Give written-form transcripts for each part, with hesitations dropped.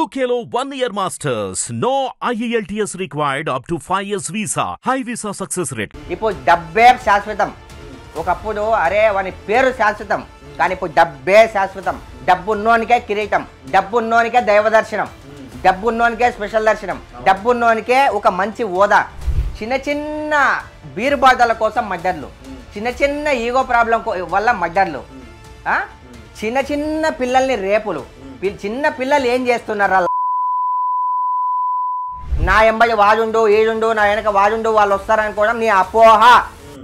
UKలో 1 year masters. No IELTS required up to 5 years visa. High visa success rate. ఇప్పుడు డబ్బే శాశ్వతం. ఒకప్పుడు అరే వాని పేరు శాశ్వతం, కానీ ఇప్పుడు డబ్బే శాశ్వతం. డబ్బు ఉన్నోనికే కిరీటం, డబ్బు ఉన్నోనికే దైవ దర్శనం, డబ్బు ఉన్నోనికే స్పెషల్ దర్శనం, డబ్బు ఉన్నోనికే ఒక మంచి హోదా. చిన్న చిన్న బీరుబాటల కోసం మడ్డర్లు, చిన్న చిన్న ఈగో ప్రాబ్లం వల్ల మడ్డర్లు, చిన్న చిన్న పిల్లల్ని రేపులు. చిన్న పిల్లలు ఏం చేస్తున్నారా? నా ఎంబడి వాడుండు ఏడుండు, నా వెనక వాడుండు, వాళ్ళు వస్తారనుకోవడం నీ అపోహ.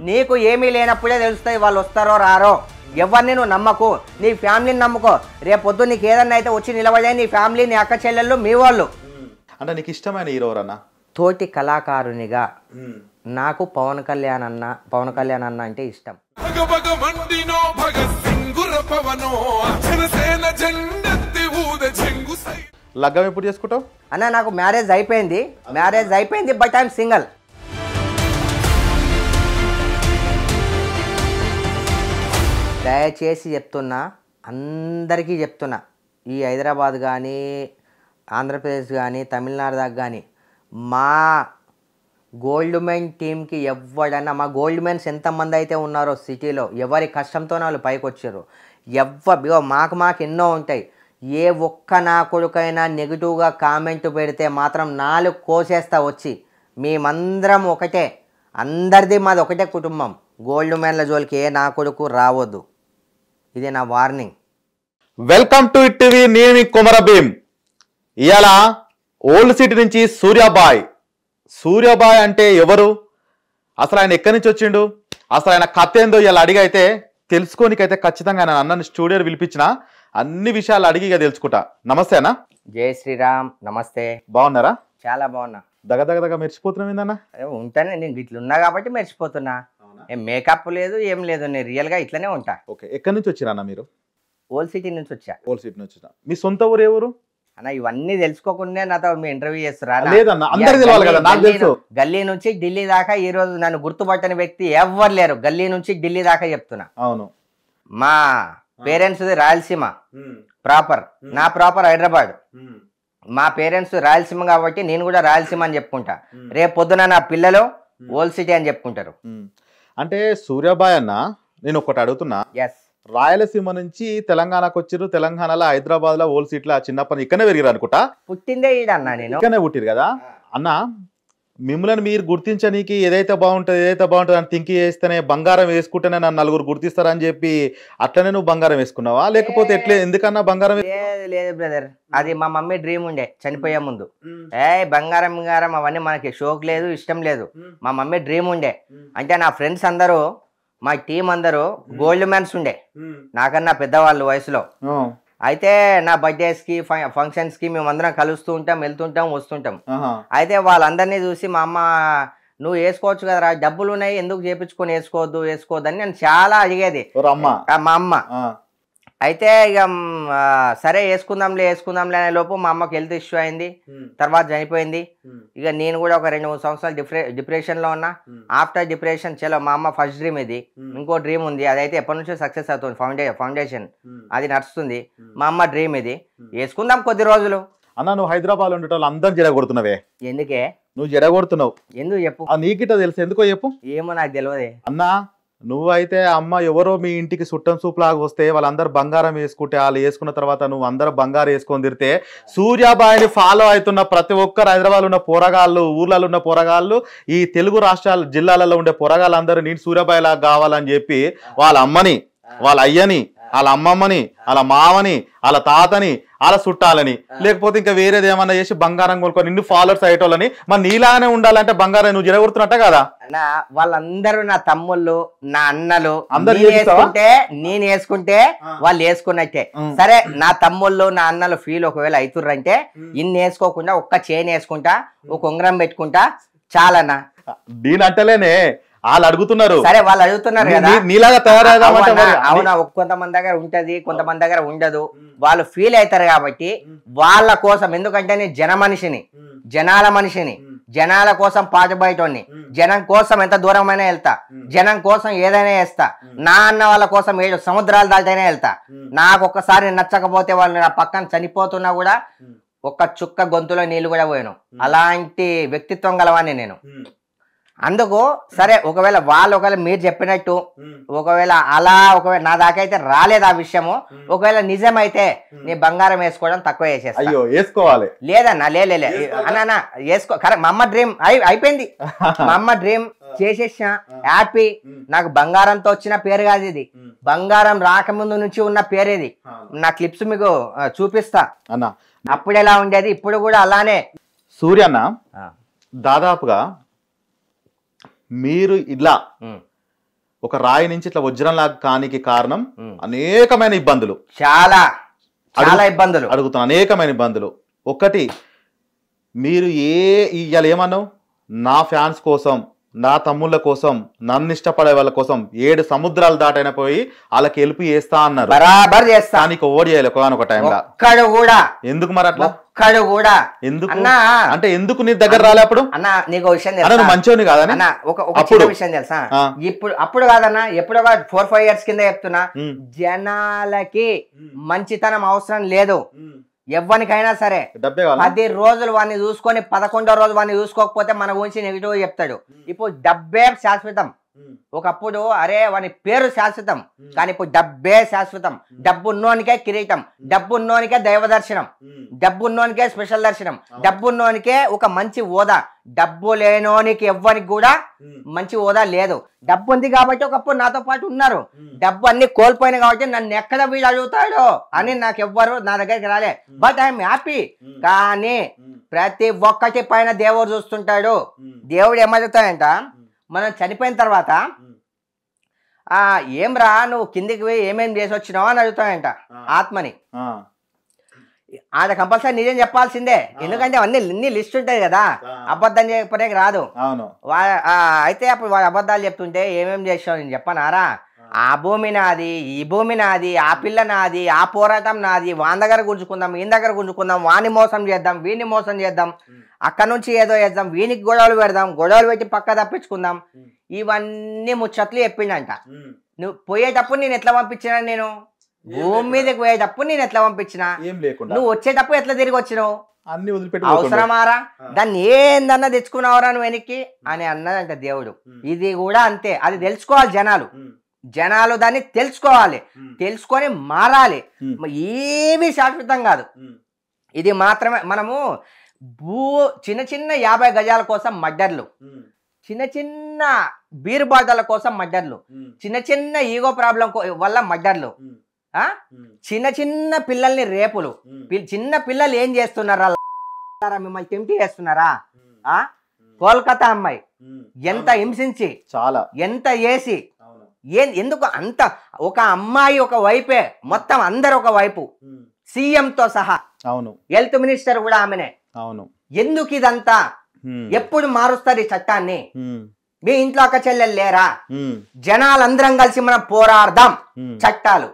నీకు ఏమీ లేనప్పుడే తెలుస్తుంది వాళ్ళు వస్తారో రారో. ఎవరిని నువ్వు నమ్మకు, నీ ఫ్యామిలీని నమ్ముకో. రేపొద్దు నీకు ఏదన్నా అయితే వచ్చి నిలబడే నీ ఫ్యామిలీ, నీ అక్క చెల్లెళ్ళు, మీ వాళ్ళు. అంటే నీకు ఇష్టమైన హీరో ఎవరన్నా? తోటి కళాకారునిగా నాకు పవన్ కళ్యాణ్ అన్న అంటే ఇష్టం. లగ్గం ఎప్పుడు చేసుకుంటావు అన్న? నాకు మ్యారేజ్ అయిపోయింది, బట్ ఐఎమ్ సింగిల్. దయచేసి చెప్తున్నా, అందరికీ చెప్తున్నా, ఈ హైదరాబాద్ కానీ ఆంధ్రప్రదేశ్ కానీ తమిళనాడు దాకా కానీ మా గోల్డ్ మెన్ టీంకి ఎవడన్నా, మా గోల్డ్ మెన్స్ ఎంతమంది అయితే ఉన్నారో సిటీలో, ఎవరి కష్టంతోనే వాళ్ళు పైకి వచ్చారు. మాకు ఎన్నో ఉంటాయి. ఏ ఒక్క నా కొడుకైనా నెగిటివ్గా కామెంట్ పెడితే మాత్రం 4 కోసేస్తా వచ్చి. మేమందరం ఒకటే, అందరిది మాది ఒకటే కుటుంబం. గోల్డ్ మెన్ల జోలికి ఏ నా కొడుకు రావద్దు. ఇదే నా warning. Welcome to it TV. నేను మీ కుమరభీం. ఇవాళ ఓల్డ్ సిటీ నుంచి సూర్యాబాయ్ అంటే ఎవరు, అసలు ఆయన ఎక్కడి నుంచి వచ్చిండు, అసలు ఆయన కథ ఏందో ఇలా అడిగైతే తెలుసుకోనికైతే ఖచ్చితంగా ఆయన అన్నని స్టూడియో పిలిపించిన అన్ని విషయాలు అడిగి తెలుసుకుంటా. నమస్తే అన్న. జై శ్రీరామ్. నమస్తే. బాగున్నారా? చాలా బాగున్నా. దగ్గర మెరిచిపోతున్నావు ఏందన్నా? ఉంటానే, నేను ఇట్లా ఉన్నా కాబట్టి మెరిచిపోతున్నా. ఏం మేకప్ లేదు, ఏం లేదు, నేను రియల్గా ఇట్లనే ఉంటా. ఓకే, ఎక్కడి నుంచి వచ్చిరా అన్న మీరు? ఓల్డ్ సిటీ నుంచి వచ్చా. ఓల్డ్ సిటీ నుంచి వచ్చిన. మీ సొంత ఊరు ఏ ఊరు అన్న? ఇవన్నీ తెలుసుకోకుండా నాతో మీ ఇంటర్వ్యూ చేస్తారా? గల్లీ నుంచి ఢిల్లీ దాకా ఈ రోజు నన్ను గుర్తుపట్టని వ్యక్తి ఎవ్వరు లేరు. గల్లీ నుంచి ఢిల్లీ దాకా చెప్తున్నా. అవును. మా పేరెంట్స్ రాయలసీమ ప్రాపర్, నా ప్రాపర్ హైదరాబాద్. మా పేరెంట్స్ రాయలసీమ కాబట్టి నేను కూడా రాయలసీమ అని చెప్పుకుంటా. రేపు పొద్దున నా పిల్లలు ఓల్డ్ సిటీ అని చెప్పుకుంటారు. అంటే సూర్యాబాయ్ అన్న, నేను ఒకటి అడుగుతున్నా. ఎస్, రాయలసీమ నుంచి తెలంగాణకు వచ్చారు. తెలంగాణలో హైదరాబాద్ లో ఓల్డ్ సిటీలో చిన్నప్పటి ఇక్కడనే పెరిగారు అనుకుంటా. పుట్టిందే ఈడన్నా, నేను ఇక్కడనే పుట్టిరు కదా అన్న. మిమ్మల్ని మీరు గుర్తించడానికి ఏదైతే బాగుంటుంది అని థింక్ చేస్తేనే బంగారం వేసుకుంటేనే నన్ను నలుగురు గుర్తిస్తారని చెప్పి అట్లనే నువ్వు బంగారం వేసుకున్నావా, లేకపోతే ఎట్లే ఎందుకన్నా బంగారం? లేదు బ్రదర్, అది మా మమ్మీ డ్రీమ్ ఉండే చనిపోయే ముందు. బంగారం అవన్నీ మనకి షోక్ లేదు, ఇష్టం లేదు. మా మమ్మీ డ్రీమ్ ఉండే. అంటే నా ఫ్రెండ్స్ అందరూ, మా టీం అందరూ గోల్డ్ మ్యాన్స్ ఉండే, నాకన్నా పెద్దవాళ్ళు వయసులో. అయితే నా బర్త్డేస్కి ఫంక్షన్స్కి మేమందరం కలుస్తూ ఉంటాం, వెళ్తుంటాం, వస్తుంటాం. అయితే వాళ్ళందరినీ చూసి మా అమ్మ, నువ్వు వేసుకోవచ్చు కదరా, డబ్బులు ఉన్నాయి, ఎందుకు చేపించుకొని వేసుకోవద్దు అని నేను చాలా అడిగేది మా అమ్మ. అయితే ఇక సరే వేసుకుందాంలే అనే లోపు మా అమ్మకి హెల్త్ ఇష్యూ అయింది, తర్వాత చనిపోయింది. ఇక నేను కూడా ఒక 2-3 సంవత్సరాలు డిప్రెషన్లో ఉన్నా. ఆఫ్టర్ డిప్రెషన్ చలో, మా అమ్మ ఫస్ట్ డ్రీమ్ ఇది, ఇంకో డ్రీమ్ ఉంది, అదైతే ఎప్పటి నుంచో సక్సెస్ అవుతుంది, ఫౌండేషన్ అది నడుస్తుంది. మా అమ్మ డ్రీమ్ ఇది, వేసుకుందాం కొద్ది రోజులు. అన్న, నువ్వు హైదరాబాద్ ఉండేటోళ్ళు అందరు జడగొడుతున్నావే, ఎందుకే నువ్వు జడగొడుతున్నావు? ఎందుకు చెప్పు? నీకిట తెలుసు, ఎందుకో చెప్పు. ఏమో నాకు తెలియదే అన్నా. నువ్వైతే అమ్మ ఎవరో మీ ఇంటికి చుట్టం సూపులాగా వస్తే వాళ్ళందరూ బంగారం వేసుకుంటే, వాళ్ళు వేసుకున్న తర్వాత నువ్వు అందరూ బంగారం వేసుకొని తిరితే, సూర్యాబాయిని ఫాలో అవుతున్న ప్రతి ఒక్కరు, హైదరాబాద్ ఉన్న పోరగాళ్ళు, ఊర్లలో ఉన్న పోరగాళ్ళు, ఈ తెలుగు రాష్ట్రాల జిల్లాలలో ఉండే పోరగాళ్ళందరూ నేను సూర్యాబాయి లాగా కావాలని చెప్పి వాళ్ళ అమ్మని, వాళ్ళ అయ్యని, వాళ్ళ అమ్మమ్మని, వాళ్ళ మామని, వాళ్ళ తాతని, వాళ్ళ చుట్టాలని, లేకపోతే ఇంకా వేరేది ఏమన్నా చేసి బంగారం కొనుక్కొని నిన్ను ఫాలోవర్స్ అయ్యేటోళ్ళని, మరి నీలానే ఉండాలంటే బంగారం నువ్వు జరగొడుతున్నట్ట కదా? వాళ్ళందరూ నా తమ్ముళ్ళు, నా అన్నలు, అందరూ నేను వేసుకుంటే వాళ్ళు వేసుకున్నట్టే. సరే, నా తమ్ముళ్ళు, నా అన్నలు ఫీల్ ఒకవేళ అవుతుర్రంటే, ఇన్ని వేసుకోకుండా ఒక్క చైన్ వేసుకుంటా, ఒక ఉంగరం పెట్టుకుంటా చాలన్నా. దీనంటలేనే వాళ్ళు అడుగుతున్నారు. సరే, వాళ్ళు అడుగుతున్నారు కదా, నీలాగా తయారైదామంటే. అవునా, కొంతమంది దగ్గర ఉంటది, కొంతమంది దగ్గర ఉండదు. వాళ్ళు ఫీల్ అవుతారు కాబట్టి వాళ్ళ కోసం, ఎందుకంటే నేను జనాల మనిషిని, జనాల కోసం పాటుబయటోని, జనం కోసం ఎంత దూరమైనా వెళ్తా, జనం కోసం ఏదైనా చేస్తా. నా అన్న వాళ్ళ కోసం 7 సముద్రాలు దాటైనా వెళ్తా. నాకు ఒక్కసారి నచ్చకపోతే వాళ్ళు నా పక్కన చనిపోతున్నా కూడా ఒక్క చుక్క గొంతులో నీళ్లు కూడా పోయాను. అలాంటి వ్యక్తిత్వం గలవాన్ని నేను. అందుకు సరే, ఒకవేళ మీరు చెప్పినట్టు ఒకవేళ నా దాకా అయితే రాలేదు ఆ విషయము, ఒకవేళ నిజమైతే నీ బంగారం వేసుకోవడం తక్కువ వేసేస్తా. అయ్యో వేసుకోవాలి లేదన్నా, అన్నా వేసుకో. కరెక్ట్, మా అమ్మ డ్రీమ్ అయిపోయింది. మా అమ్మ డ్రీమ్ చేసేసిన, హ్యాపీ. నాకు బంగారంతో వచ్చిన పేరు కాదు ఇది, బంగారం రాకముందు నుంచి ఉన్న పేరు ఇది. నా క్లిప్స్ మీకు చూపిస్తా అన్న. అప్పుడు ఎలా ఉండేది, ఇప్పుడు కూడా అలానే. సూర్య అన్న, దాదాపుగా మీరు ఇలా ఒక రాయి నుంచి ఇట్లా వజ్రంలాగా కానికి కారణం అనేకమైన ఇబ్బందులు, చాలా ఇబ్బందులు అడుగుతాను, అనేకమైన ఇబ్బందులు. ఒకటి, మీరు ఇవాళ ఏమన్నావు, నా ఫ్యాన్స్ కోసం, నా తమ్ముళ్ళ కోసం, నన్ను ఇష్టపడే వాళ్ళ కోసం 7 సముద్రాలు దాటైనా పోయి వాళ్ళకి హెల్ప్ చేస్తా అన్నారు. బరాబర్ చేస్తా. నీకు ఓడి చేయాలి ఒక టైంలో కూడా. ఎందుకు మరి అట్లా కూడా ఎందుకు అంటే ఎందుకు నీ దగ్గర రాలే అప్పుడు? అన్న నీకు విషయం తెలుసా, మంచోని కాదని ఒక విషయం తెలుసా, అప్పుడు కాదన్నా, ఎప్పుడో 4-5 years కింద చెప్తున్నా, జనాలకి మంచితనం అవసరం లేదు. ఎవ్వనికైనా సరే 10 రోజులు వాడిని చూసుకొని 11వ రోజు వాడిని చూసుకోకపోతే మన గురించి నెగిటివ్ చెప్తాడు. ఇప్పుడు డబ్బే శాశ్వతం. ఒకప్పుడు అరే వాని పేరు శాశ్వతం, కానీ ఇప్పుడు డబ్బే శాశ్వతం. డబ్బు ఉన్నోనికే కిరీటం, డబ్బు ఉన్నోనికే దైవ దర్శనం, డబ్బు ఉన్నోనికే స్పెషల్ దర్శనం, డబ్బు ఉన్నోనికే ఒక మంచి హోదా. డబ్బు లేనోనికి ఎవ్వరికి కూడా మంచి హోదా లేదు. డబ్బు ఉంది కాబట్టి ఒకప్పుడు నాతో పాటు ఉన్నారు, డబ్బు అన్ని కోల్పోయినా కాబట్టి నన్ను ఎక్కడ వీడు అడుగుతాడో అని నాకు ఎవ్వరు నా దగ్గరికి రాలే. But I'm happy. కానీ ప్రతి ఒక్కటి పైన దేవుడు చూస్తుంటాడు. దేవుడు ఏమడుగుతాడంట, మనం చనిపోయిన తర్వాత ఏం రా నువ్వు కిందికి పోయి ఏమేమి చేసి వచ్చినావు అని అడుగుతాడంట ఆత్మని. ఆడ కంపల్సరీ నిజం చెప్పాల్సిందే, ఎందుకంటే అన్ని లిస్ట్ ఉంటాయి కదా, అబద్ధం చెప్పడానికి రాదు. అయితే అప్పుడు వాడు అబద్ధాలు చెప్తుంటే ఏమేమి చేసావు నేను చెప్పనారా, ఆ భూమి నాది, ఈ భూమి నాది, ఆ పిల్ల నాది, ఆ పోరాటం నాది, వాని దగ్గర గుంజుకుందాం, ఈయన దగ్గర గుంజుకుందాం, వాని మోసం చేద్దాం, వీడిని మోసం చేద్దాం, అక్కడ నుంచి ఏదో చేద్దాం, వీనికి గొడవలు పెడదాం, గొడవలు పెట్టి పక్క తప్పించుకుందాం. ఇవన్నీ ముచ్చట్లు చెప్పిండంట. నువ్వు పోయేటప్పుడు నేను ఎట్లా పంపించినా, నేను భూమి మీదకి పోయేటప్పుడు నేను ఎట్లా పంపించినా, నువ్వు వచ్చేటప్పుడు ఎట్లా తిరిగి వచ్చినావు, అవసరమారా, దాన్ని ఏందన్నా తెచ్చుకున్నావురా నువ్వు వెనక్కి అని అన్నదంట దేవుడు. ఇది కూడా అంతే, అది తెలుసుకోవాలి జనాలు దాన్ని తెలుసుకోవాలి, తెలుసుకొని మారాలి. ఏమీ శాశ్వతం కాదు. ఇది మాత్రమే. మనము చిన్న 50 గజాల కోసం మర్డర్లు, చిన్న బీరు బాటల కోసం మర్డర్లు, చిన్న ఈగో ప్రాబ్లం వల్ల మర్డర్లు, చిన్న పిల్లల్ని రేపులు. చిన్న పిల్లలు ఏం చేస్తున్నారా, మిమ్మల్ని టెంప్ట్ చేస్తున్నారా? కోల్కతా అమ్మాయి ఎంత హింసించి, చాలా ఎంత వేసి, ఎందుకు అంత, ఒక అమ్మాయి ఒక వైపే, మొత్తం అందరు ఒక వైపు, సీఎంతో సహా, అవును, హెల్త్ మినిస్టర్ కూడా ఆమెనే. అవును, ఎందుకు ఇదంతా? ఎప్పుడు మారుస్తారు ఈ చట్టాన్ని? మీ ఇంట్లో అక్క చెల్లెలు లేరా? జనాలందరం కలిసి మనం పోరాడదాం. చట్టాలు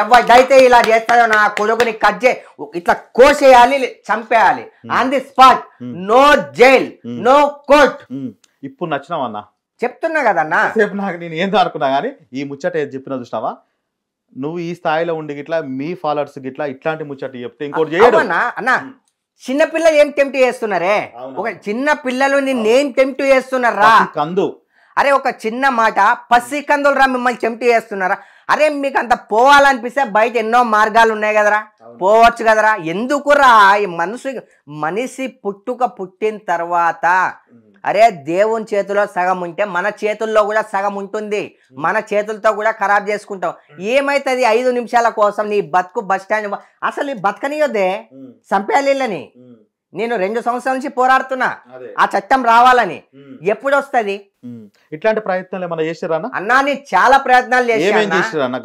ఎవరైతే ఇలా చేస్తారో నా కొడుకుని కట్ చే, ఇట్లా కోసేయాలి, చంపేయాలి on the spot. No jail, no court. ఇప్పుడు నచ్చినావన్నా, చెప్తున్నా కదన్నా. సేపు నాకు నేను ఏందో అనుకున్నా కానీ ఈ ముచ్చట ఏది చెప్పినా చూసినావా, నువ్వు ఈ స్థాయిలో ఉండి గిట్లా మీ ఫాలోవర్స్ గిట్లా ఇట్లాంటి ముచ్చట చెప్తే ఇంకోటి చేయడు అన్నా. చిన్నపిల్లలు ఏం టెంప్ట్ చేస్తున్నారే, ఒక చిన్న పిల్లలు నిన్నేం టెంప్ట్ చేస్తున్నారా? కందు, అరే ఒక చిన్న మాట, పసి కందులు రా మిమ్మల్ని టెంప్ట్ చేస్తున్నారా? అరే మీకు అంత పోవాలనిపిస్తే బయట ఎన్నో మార్గాలు ఉన్నాయి కదరా, పోవచ్చు కదరా. ఎందుకురా ఈ మనిషి పుట్టిన తర్వాత, అరే దేవుని చేతిలో సగం ఉంటే మన చేతుల్లో కూడా సగం ఉంటుంది. మన చేతులతో కూడా ఖరాబ్ చేసుకుంటాం. ఏమైతుంది 5 నిమిషాల కోసం నీ బతుకు బస్ స్టాండ్, అసలు బతకనియొద్దే, చంపేయాలని. నేను 2 సంవత్సరాల నుంచి పోరాడుతున్నా ఆ చట్టం రావాలని. ఎప్పుడు వస్తుంది? ఇట్లాంటి ప్రయత్నాలు ఏమైనా చేశారా అన్నా? నేను చాలా ప్రయత్నాలు చేశాను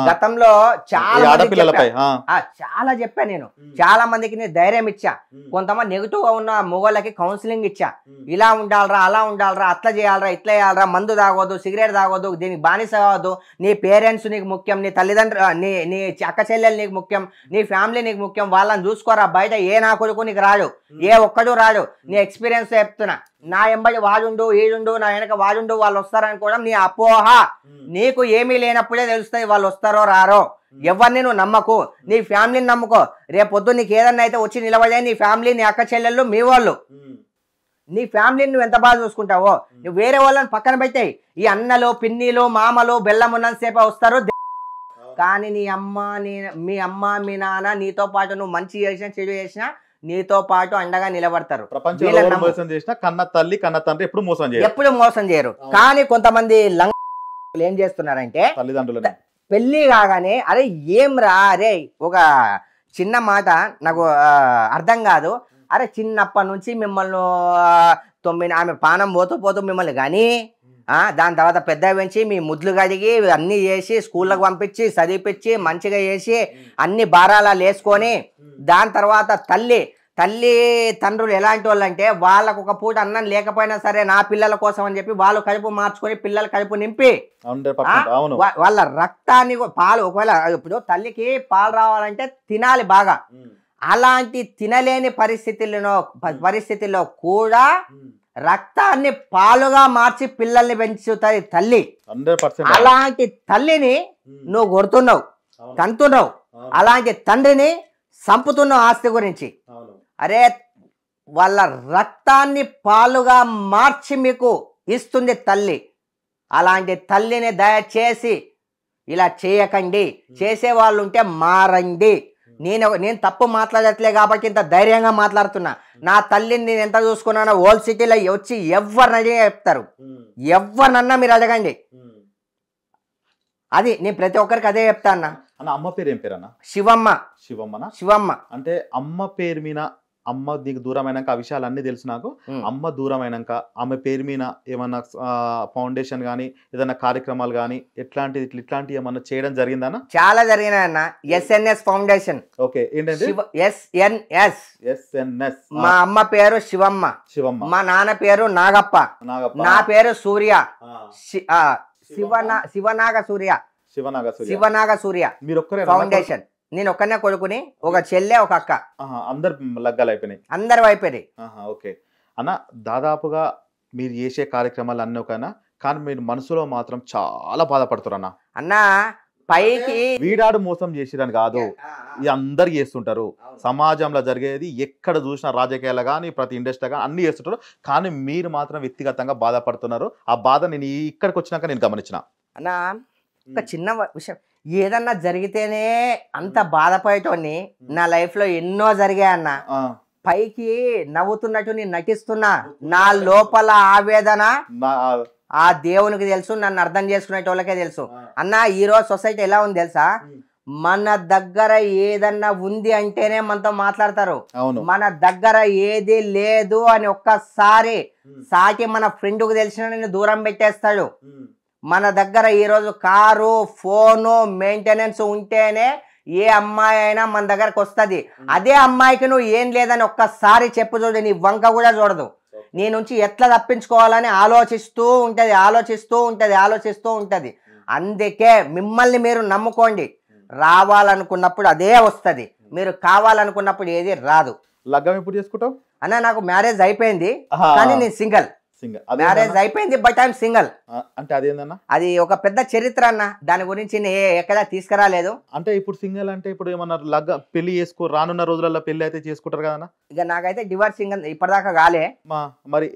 గతంలో, చాలా చెప్పా. నేను చాలా మందికి నేను ధైర్యం ఇచ్చా. కొంతమంది నెగిటివ్ గా ఉన్న మొగోళ్ళకి కౌన్సిలింగ్ ఇచ్చా. ఇలా ఉండాలరా, అలా ఉండాలరా, అట్లా చేయాలరా, ఇట్లా చేయాలరా, మందు తాగొద్దు, సిగరెట్ తాగొద్దు, దీనికి బానిస కావద్దు, నీ పేరెంట్స్ నీకు ముఖ్యం, నీ తల్లిదండ్రులు, నీ అక్క చెల్లెలు నీకు ముఖ్యం, నీ ఫ్యామిలీ నీకు ముఖ్యం, వాళ్ళని చూసుకోరా. బయట ఏ నా కొడుకు నీకు రాడు, ఏ ఒక్కడు రాడు. నీ ఎక్స్పీరియన్స్ చెప్తున్నా. నా ఎంబడి వాడుండు, ఈడుండు, నా వెనక వాడుండు, వాళ్ళు వస్తారనుకోవడం నీ అపోహ. నీకు ఏమీ లేనప్పుడే తెలుస్తాయి వాళ్ళు వస్తారో రారో. ఎవరిని నువ్వు నమ్మకు, నీ ఫ్యామిలీని నమ్ముకో. రేపొద్దు నీకు ఏదన్నా అయితే వచ్చి నిలబడే నీ ఫ్యామిలీ, నీ అక్క చెల్లెళ్ళు, మీ వాళ్ళు, నీ ఫ్యామిలీని నువ్వు ఎంత బాగా చూసుకుంటావో నువ్వు వేరే వాళ్ళని పక్కన పెట్టాయి. ఈ అన్నలు, పిన్నిలు, మామలు బెల్లం ఉన్నంతసేపు వస్తారు, కానీ నీ అమ్మ, మీ అమ్మ, మీ నాన్న నీతో పాటు నువ్వు మంచి చేసినా చెడు చేసినా నీతో పాటు అండగా నిలబడతారు. ప్రపంచంలో మోసం చేసినా కన్న తల్లి కన్న తండ్రి ఎప్పుడు మోసం చేయరు. కానీ కొంతమంది ఏం చేస్తున్నారంటే తల్లిదండ్రులు పెళ్లి కాగానే అరే ఏం రా, అరే ఒక చిన్న మాట నాకు అర్థం కాదు, అరే చిన్నప్పటి నుంచి మిమ్మల్ని 9 ఆమె పానం పోతూ మిమ్మల్ని కానీ దాని తర్వాత పెద్ద పెంచి మీ ముద్దులు కడిగి అన్ని చేసి స్కూళ్ళకు పంపించి చదివిపించి మంచిగా చేసి అన్ని భారాలు వేసుకొని దాని తర్వాత తల్లి తండ్రులు ఎలాంటి వాళ్ళు అంటే వాళ్ళకు ఒక పూట అన్నం లేకపోయినా సరే నా పిల్లల కోసం అని చెప్పి వాళ్ళు కడుపు మార్చుకొని పిల్లల కడుపు నింపి వాళ్ళ రక్తాన్ని పాలు, ఒకవేళ ఇప్పుడు తల్లికి పాలు రావాలంటే తినాలి బాగా, అలాంటి తినలేని పరిస్థితుల్లో కూడా రక్తాన్ని పాలుగా మార్చి పిల్లల్ని పెంచుతాయి తల్లి. అలాంటి తల్లిని నువ్వు కొడుతున్నావు, తంతున్నావు, అలాంటి తండ్రిని చంపుతున్నావు ఆస్తి గురించి. అరే వాళ్ళ రక్తాన్ని పాలుగా మార్చి మీకు ఇస్తుంది తల్లి. అలాంటి తల్లిని దయచేసి ఇలా చేయకండి, చేసే వాళ్ళు ఉంటే మారండి. నేను తప్పు మాట్లాడట్లే కాబట్టి ఇంత ధైర్యంగా మాట్లాడుతున్నా. నా తల్లిని నేను ఎంత చూసుకున్నానో ఓల్డ్ సిటీలో వచ్చి ఎవరిని అడిగే చెప్తారు, ఎవరినన్నా మీరు అడగండి. అది నేను ప్రతి ఒక్కరికి అదే చెప్తా అన్న. అమ్మ పేరు ఏం పేరు అన్న? శివమ్మ. అంటే అమ్మ పేరు మీద, అమ్మ నీకు దూరమైనాక ఆ విషయాలు అన్ని తెలుసు నాకు. అమ్మ దూరమైనాక ఆమె పేరు మీద ఏమన్నా ఫౌండేషన్ గానీ ఏదైనా కార్యక్రమాలు గానీ ఇట్లాంటి ఏమన్నా చేయడం జరిగిందన్న? చాలా జరిగినాయి అన్న. SNS foundation. ఓకే, ఏంటంటే ఎస్ఎన్ఎస్. మా అమ్మ పేరు శివమ్మ, మా నాన్న పేరు నాగప్ప, నా పేరు సూర్య, శివనాగ సూర్య ఫౌండేషన్. నేను ఒక్కనే కొడుకుని, ఒక చెల్లె, ఒక అక్క. అందరు లగ్గాలు అయిపోయినాయి? అందరు అయిపోయినాయి. ఓకే అన్న, దాదాపుగా మీరు చేసే కార్యక్రమాలు అన్నీ ఒకనా, కానీ మీరు మనసులో మాత్రం చాలా బాధపడుతారు అన్న. పైకి వీడాడు మోసం చేసిరని కాదు, ఇది అందరు చేస్తుంటారు. సమాజంలో జరిగేది ఎక్కడ చూసినా, రాజకీయాలు కానీ ప్రతి ఇండస్ట్రీ కానీ అన్ని చేస్తుంటారు, కానీ మీరు మాత్రం వ్యక్తిగతంగా బాధపడుతున్నారు. ఆ బాధ నేను ఇక్కడికి వచ్చినాక నేను గమనించిన అన్న. ఒక చిన్న విషయం, ఏదన్నా జరిగితేనే అంత బాధపడేటోని నా లైఫ్ లో ఎన్నో జరిగాయన్న. పైకి నవ్వుతున్నట్టు నేను నటిస్తున్నా, నా లోపల ఆవేదన ఆ దేవునికి తెలుసు, నన్ను అర్థం చేసుకునేటోళ్ళకే తెలుసు అన్న. ఈ రోజు సొసైటీ ఎలా ఉంది తెలుసా? మన దగ్గర ఏదన్నా ఉంది అంటేనే మనతో మాట్లాడతారు, మన దగ్గర ఏది లేదు అని ఒక్కసారి సాటి మన ఫ్రెండ్ కు తెలిసిన నేను దూరం పెట్టేస్తాడు. మన దగ్గర ఈరోజు కారు, ఫోను, మెయింటెనెన్స్ ఉంటేనే ఏ అమ్మాయి అయినా మన దగ్గరకు వస్తుంది. అదే అమ్మాయికి నువ్వు ఏం లేదని ఒక్కసారి చెప్పు చూడు, నీ వంక కూడా చూడదు. నీ నుంచి ఎట్లా తప్పించుకోవాలని ఆలోచిస్తూ ఉంటది. అందుకే మిమ్మల్ని మీరు నమ్ముకోండి. రావాలనుకున్నప్పుడు అదే వస్తుంది, మీరు కావాలనుకున్నప్పుడు ఏది రాదు. లగ్గం ఎప్పుడు చేసుకుంటావు అన్న? నాకు మ్యారేజ్ అయిపోయింది, కానీ నేను సింగిల్. మ్యారేజ్ అయిపోయింది, బట్ ఐఎమ్ సింగిల్. అంటే అదేందన్నా? అది ఒక పెద్ద చరిత్ర అన్న, దాని గురించి ఎక్కడా తీసుకురాలేదు. అంటే ఇప్పుడు సింగిల్ అంటే ఇప్పుడు ఏమన్నా పెళ్లి చేసుకో, రానున్న రోజులలో పెళ్లి అయితే చేసుకుంటారు కదా? ఇక నాకైతే డివోర్స్ సింగిల్ ఇప్పటిదాకా కాలే. మరి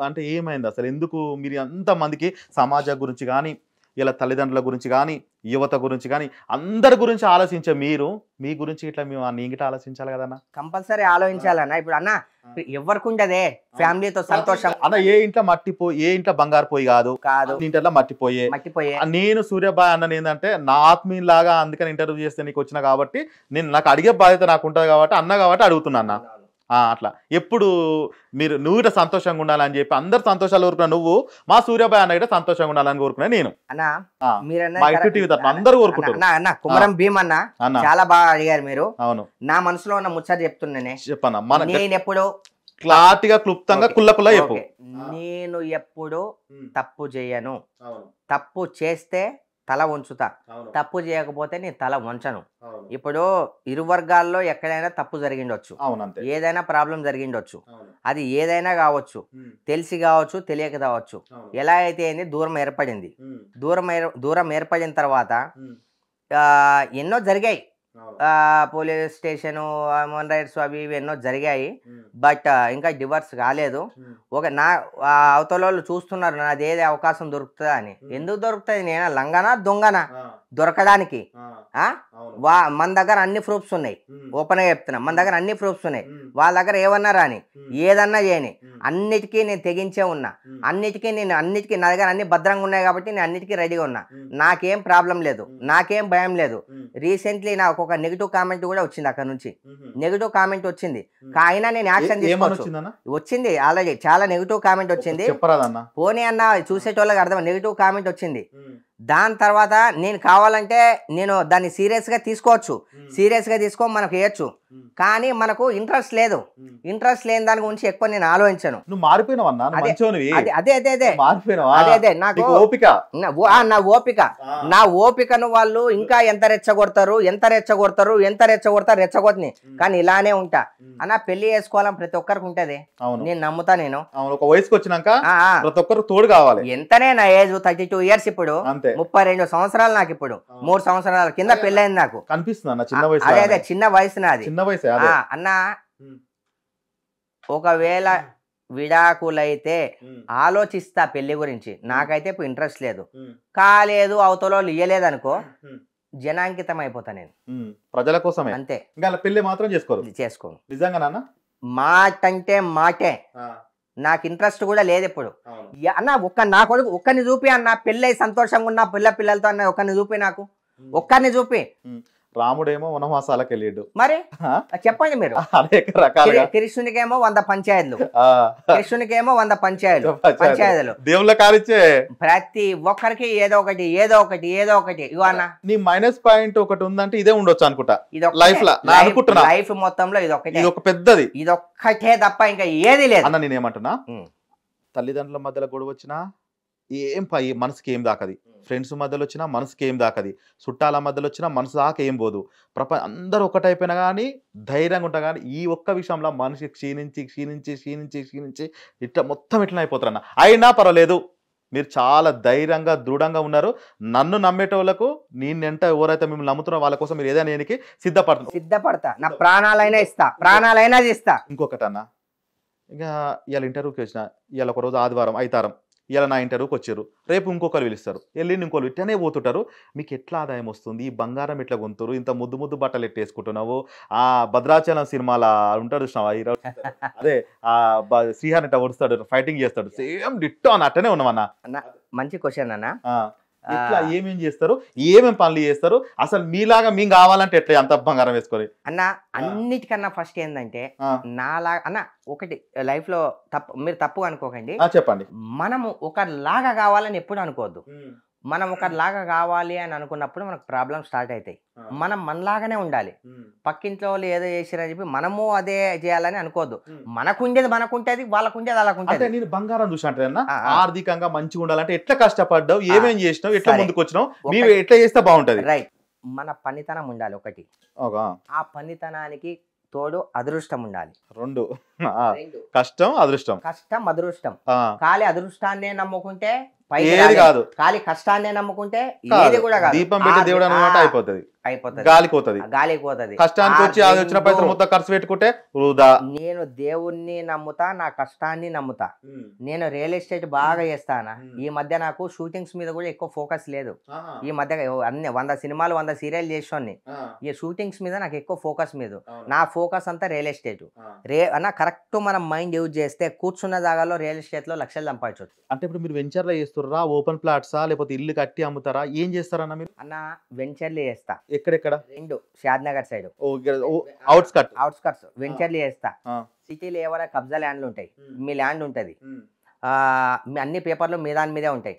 అంటే ఏమైంది అసలు? ఎందుకు మీరు అంత మందికి సమాజం గురించి కానీ, ఇలా తల్లిదండ్రుల గురించి కానీ, యువత గురించి కానీ అందరి గురించి ఆలోచించే మీరు, మీ గురించి ఇట్లా మేము నీగిట ఆలోచించాలి కదన్న? కంపల్సరీ ఆలోచించాలన్న. ఇప్పుడు అన్న ఎవరికి ఉండదే ఫ్యామిలీతో సంతోషం అన్న. ఏ ఇంట్లో బంగారు పోయి కాదు, ఇంట్లో మట్టిపోయే. నేను సూర్యబాయ్ అన్న ఏంటంటే నా ఆత్మీయులాగా, అందుకని ఇంటర్వ్యూ చేస్తే నీకు వచ్చిన కాబట్టి నాకు అడిగే బాధ్యత నాకు ఉంటుంది కాబట్టి అన్న కాబట్టి అడుగుతున్నా అన్న. అట్లా ఎప్పుడు నువ్వు ఇట్లా సంతోషంగా ఉండాలని చెప్పి అందరు సంతోషాలు కోరుకున్నా, నువ్వు మా సూర్యబాయ్ అన్న ఇట్లా సంతోషంగా ఉండాలని కోరుకున్నా నేను. అందరూ కోరుకుంటున్నా. కుమరం భీమ్ అన్న చాలా బాగా అడిగారు మీరు. అవును, నా మనసులో ఉన్న ముచ్చట చెప్తున్నానే. చెప్పన్నా. నేను ఎప్పుడు క్లారిటీగా, క్లుప్తంగా, కుల్ల చెప్పు. నేను ఎప్పుడు తప్పు చేయను. తప్పు చేస్తే తల వంచుతా, తప్పు చేయకపోతే నేను తల వంచను. ఇప్పుడు ఇరు వర్గాల్లో ఎక్కడైనా తప్పు జరిగిండొచ్చు, ఏదైనా ప్రాబ్లం జరిగిండొచ్చు, అది ఏదైనా కావచ్చు, తెలిసి కావచ్చు, తెలియక కావచ్చు. ఎలా అయితే దూరం ఏర్పడింది. దూరం ఏర్పడిన తర్వాత ఎన్నో జరిగాయి, పోలీస్ స్టేషను, హ్యూమన్ రైట్స్ అవి ఇవి ఎన్నో జరిగాయి. బట్ ఇంకా డివర్స్ కాలేదు. నా అవతల వాళ్ళు చూస్తున్నారు నాది ఏది అవకాశం దొరుకుతుందా అని. ఎందుకు దొరుకుతుంది? నేను లంగనా దొంగనా దొరకడానికి? మన దగ్గర అన్ని ప్రూఫ్స్ ఉన్నాయి, ఓపెన్ గా చెప్తున్నా. మన దగ్గర అన్ని ప్రూఫ్స్ ఉన్నాయి. వాళ్ళ దగ్గర ఏమన్నా రాని, ఏదన్నా చేయని, అన్నిటికీ నేను తెగించే ఉన్నా. అన్నిటికీ నా దగ్గర అన్ని భద్రంగా ఉన్నాయి కాబట్టి నేను అన్నిటికీ రెడీగా ఉన్నా. నాకేం ప్రాబ్లం లేదు, నాకేం భయం లేదు. రీసెంట్లీ నాకు ఒక నెగిటివ్ కామెంట్ కూడా వచ్చింది, అక్కడ నుంచి నెగిటివ్ కామెంట్ వచ్చింది. అయినా నేను యాక్షన్ తీసుకోవచ్చు. వచ్చింది ఆల్రెడీ చాలా నెగిటివ్ కామెంట్ వచ్చింది. పోనీ అన్న చూసేటోళ్ళకి అర్థం, నెగిటివ్ కామెంట్ వచ్చింది. దాని తర్వాత నేను కావాలంటే నేను దాన్ని సీరియస్గా తీసుకోవచ్చు, సీరియస్గా తీసుకొని మనకు వేయచ్చు. కానీ మనకు ఇంట్రెస్ట్ లేదు. ఇంట్రెస్ట్ లేని దాని గురించి ఎక్కువ నేను ఆలోచించను. అదే నాకు నా ఓపికను వాళ్ళు ఇంకా ఎంత రెచ్చగొడతారు రెచ్చగొడతాని. కానీ ఇలానే ఉంటా అన్న. పెళ్లి చేసుకోవాలని ప్రతి ఒక్కరికి ఉంటది, నేను నమ్ముతా. నేను ఒక వయసుకు వచ్చినాక ప్రతి ఒక్కరు తోడు కావాలి. ఎంతనే నా ఏజ్ 32 years, ఇప్పుడు 32 సంవత్సరాలు. నాకు ఇప్పుడు 3 సంవత్సరాల కింద పెళ్ళైంది నాకు. కనిపిస్తుంది అదే చిన్న వయసు నాది అన్న. ఒకవేళ విడాకులైతే ఆలోచిస్తా పెళ్లి గురించి. నాకైతే ఇప్పుడు ఇంట్రెస్ట్ లేదు. కాలేదు అవతల ఇయ్యలేదు అనుకో, జనాంకితం అయిపోతా నేను ప్రజల కోసమే. అంతే. పెళ్లి మాత్రం చేసుకోను. నిజంగా మాట అంటే మాటే. నాకు ఇంట్రెస్ట్ కూడా లేదు ఇప్పుడు అన్న. నా కొడుకు ఒక్కరిని చూపి అన్న, పెళ్ళై సంతోషంగా ఉన్న పిల్లలతో అన్న ఒక్కరిని చూపి, నాకు ఒక్కరిని చూపి. రాముడేమో వనవాసాలకు వెళ్ళాడు. మరి చెప్పండి మీరు. కృష్ణునికేమో 100 పంచాయతీలు, కృష్ణునికేమో 100 పంచాయతీలు. దేవుళ్ళ కాలిచ్చే ప్రతి ఒక్కరికి ఏదో ఒకటి. ఇగో అన్న, నీ మైనస్ పాయింట్ ఒకటి ఉందంటే ఇదే ఉండొచ్చు అనుకుంటా. లైఫ్ మొత్తంలో ఇది ఒక పెద్దది, ఇదొక్కటే తప్ప ఇంకా ఏది లేదు అన్న. నేనేమంటున్నా, తల్లిదండ్రుల మధ్యలో గొడవ వచ్చినా మనసుకి ఏం దాకది, ఫ్రెండ్స్ మధ్యలో వచ్చినా మనసుకి ఏం దాకది, చుట్టాల మధ్యలో వచ్చినా మనసు దాకా ఏం పోదు. అందరూ ఒకటైపోయినా కానీ ధైర్యంగా ఉంటా. కానీ ఈ ఒక్క విషయంలో మనిషి క్షీణించి ఇట్లా మొత్తం ఇట్లా అయిపోతారన్న. అయినా పర్వాలేదు, మీరు చాలా ధైర్యంగా దృఢంగా ఉన్నారు. నన్ను నమ్మేటోళ్లకు నేనెంట ఎవరైతే మిమ్మల్ని నమ్ముతున్నారో వాళ్ళ కోసం మీరు ఏదైనా నేనికి సిద్ధపడతా. నా ప్రాణాలైనా ఇస్తా. ఇంకొకటి అన్న, ఇంకా ఇవాళ ఇంటర్వ్యూకి వచ్చిన, ఇవాళ ఒక రోజు ఆదివారం అయితారం, ఇలా నా ఇంటర్వ్యూకి వచ్చారు, రేపు ఇంకొకరు పిలుస్తారు, వెళ్ళిండి ఇంకొకరు ఇట్టనే పోతుంటారు. మీకు ఎట్లా ఆదాయం వస్తుంది? ఈ బంగారం ఎట్లా కొంటారు? ఇంత ముద్దు బట్టలు ఎట్టేసుకుంటున్నావు? ఆ భద్రాచలం సినిమాలో ఉంటాడు చూసినావా, అదే ఆ శ్రీహాన్ ఇట్లా వస్తాడు, ఫైటింగ్ చేస్తాడు, సేమ్ డిట్టో అని అట్టనే ఉన్నామన్నా. మంచి క్వశ్చన్ అన్న. ఇట్లా ఏమేం చేస్తారు, ఏమేం పనులు చేస్తారు? అసలు మీలాగా మేము కావాలంటే ఎట్లా అంత బంగారం వేసుకొని అన్న? అన్నిటికన్నా ఫస్ట్ ఏంటంటే నాలాగా అన్న, ఒకటి లైఫ్ లో మీరు తప్పుగా అనుకోకండి, చెప్పండి. మనము ఒకలాగా కావాలని ఎప్పుడు అనుకోవద్దు. మనం ఒకలాగా కావాలి అని అనుకున్నప్పుడు మనకు ప్రాబ్లమ్ స్టార్ట్ అవుతాయి. మనం మనలాగానే ఉండాలి. పక్కింట్లో వాళ్ళు ఏదో చేసిరని చెప్పి మనము అదే చేయాలని అనుకోవద్దు. మనకుండేది మనకుంటేది, వాళ్ళకుండేది వాళ్ళకుంటేది. నేను బంగారం చూసి అంటే ఆర్థికంగా మంచిగా ఉండాలంటే ఎట్లా కష్టపడ్డావు, ఏమేం చేసినావు, ఎట్లా ముందుకు వచ్చినావు, మీరు ఎట్లా చేస్తే బాగుంటది? రైట్. మన పనితనం ఉండాలి ఒకటి, ఆ పనితనానికి తోడు అదృష్టం ఉండాలి. 2 కష్టం అదృష్టం. ఖాళీ అదృష్టాన్నే నమ్ముకుంటే ఏది కాదు, ఖాళీ కష్టాన్నే నమ్ముకుంటే ఏది కూడా కాదు. దీపం పెట్టి దేవుడు అన్నమాట అయిపోతుంది, గాలిపోతుంది. కష్టానికి వచ్చి అది వచ్చిన పైసలు మొత్తం ఖర్చు పెట్టుకుంటే వృధా. నేను దేవుణ్ణి నమ్ముతా, నా కష్టాన్ని నమ్ముతా. నేను రియల్ ఎస్టేట్ బాగా చేస్తానా. ఈ మధ్య నాకు షూటింగ్స్ మీద కూడా ఎక్కువ ఫోకస్ లేదు. ఈ మధ్య అన్ని 100 సినిమాలు 100 సీరియల్ చేసాన్ని. ఈ షూటింగ్స్ మీద నాకు ఎక్కువ ఫోకస్ మీద. నా ఫోకస్ అంతా రియల్ ఎస్టేట్. అన్న కరెక్ట్ మనం మైండ్ యూజ్ చేస్తే కూర్చున్న జాగాలో రియల్ ఎస్టేట్ లో లక్షలు సంపాదించవచ్చు. అంటే ఇప్పుడు మీరు వెంచర్లో చేస్తారా, ఓపెన్ ప్లాట్సా, లేకపోతే ఇల్లు కట్టి అమ్ముతారా, ఏం చేస్తారన్న మీరు? అన్న వెంచర్లు చేస్తా. ఎక్కడెక్కడ? 2 షాద్నగర్ సైడ్ అవుట్స్కట్స్ వెంచర్లు చేస్తా. సిటీలో ఏమైనా కబ్జా ల్యాండ్లు ఉంటాయి, మీ ల్యాండ్ ఉంటది, అన్ని పేపర్లు మీ దాని మీదే ఉంటాయి.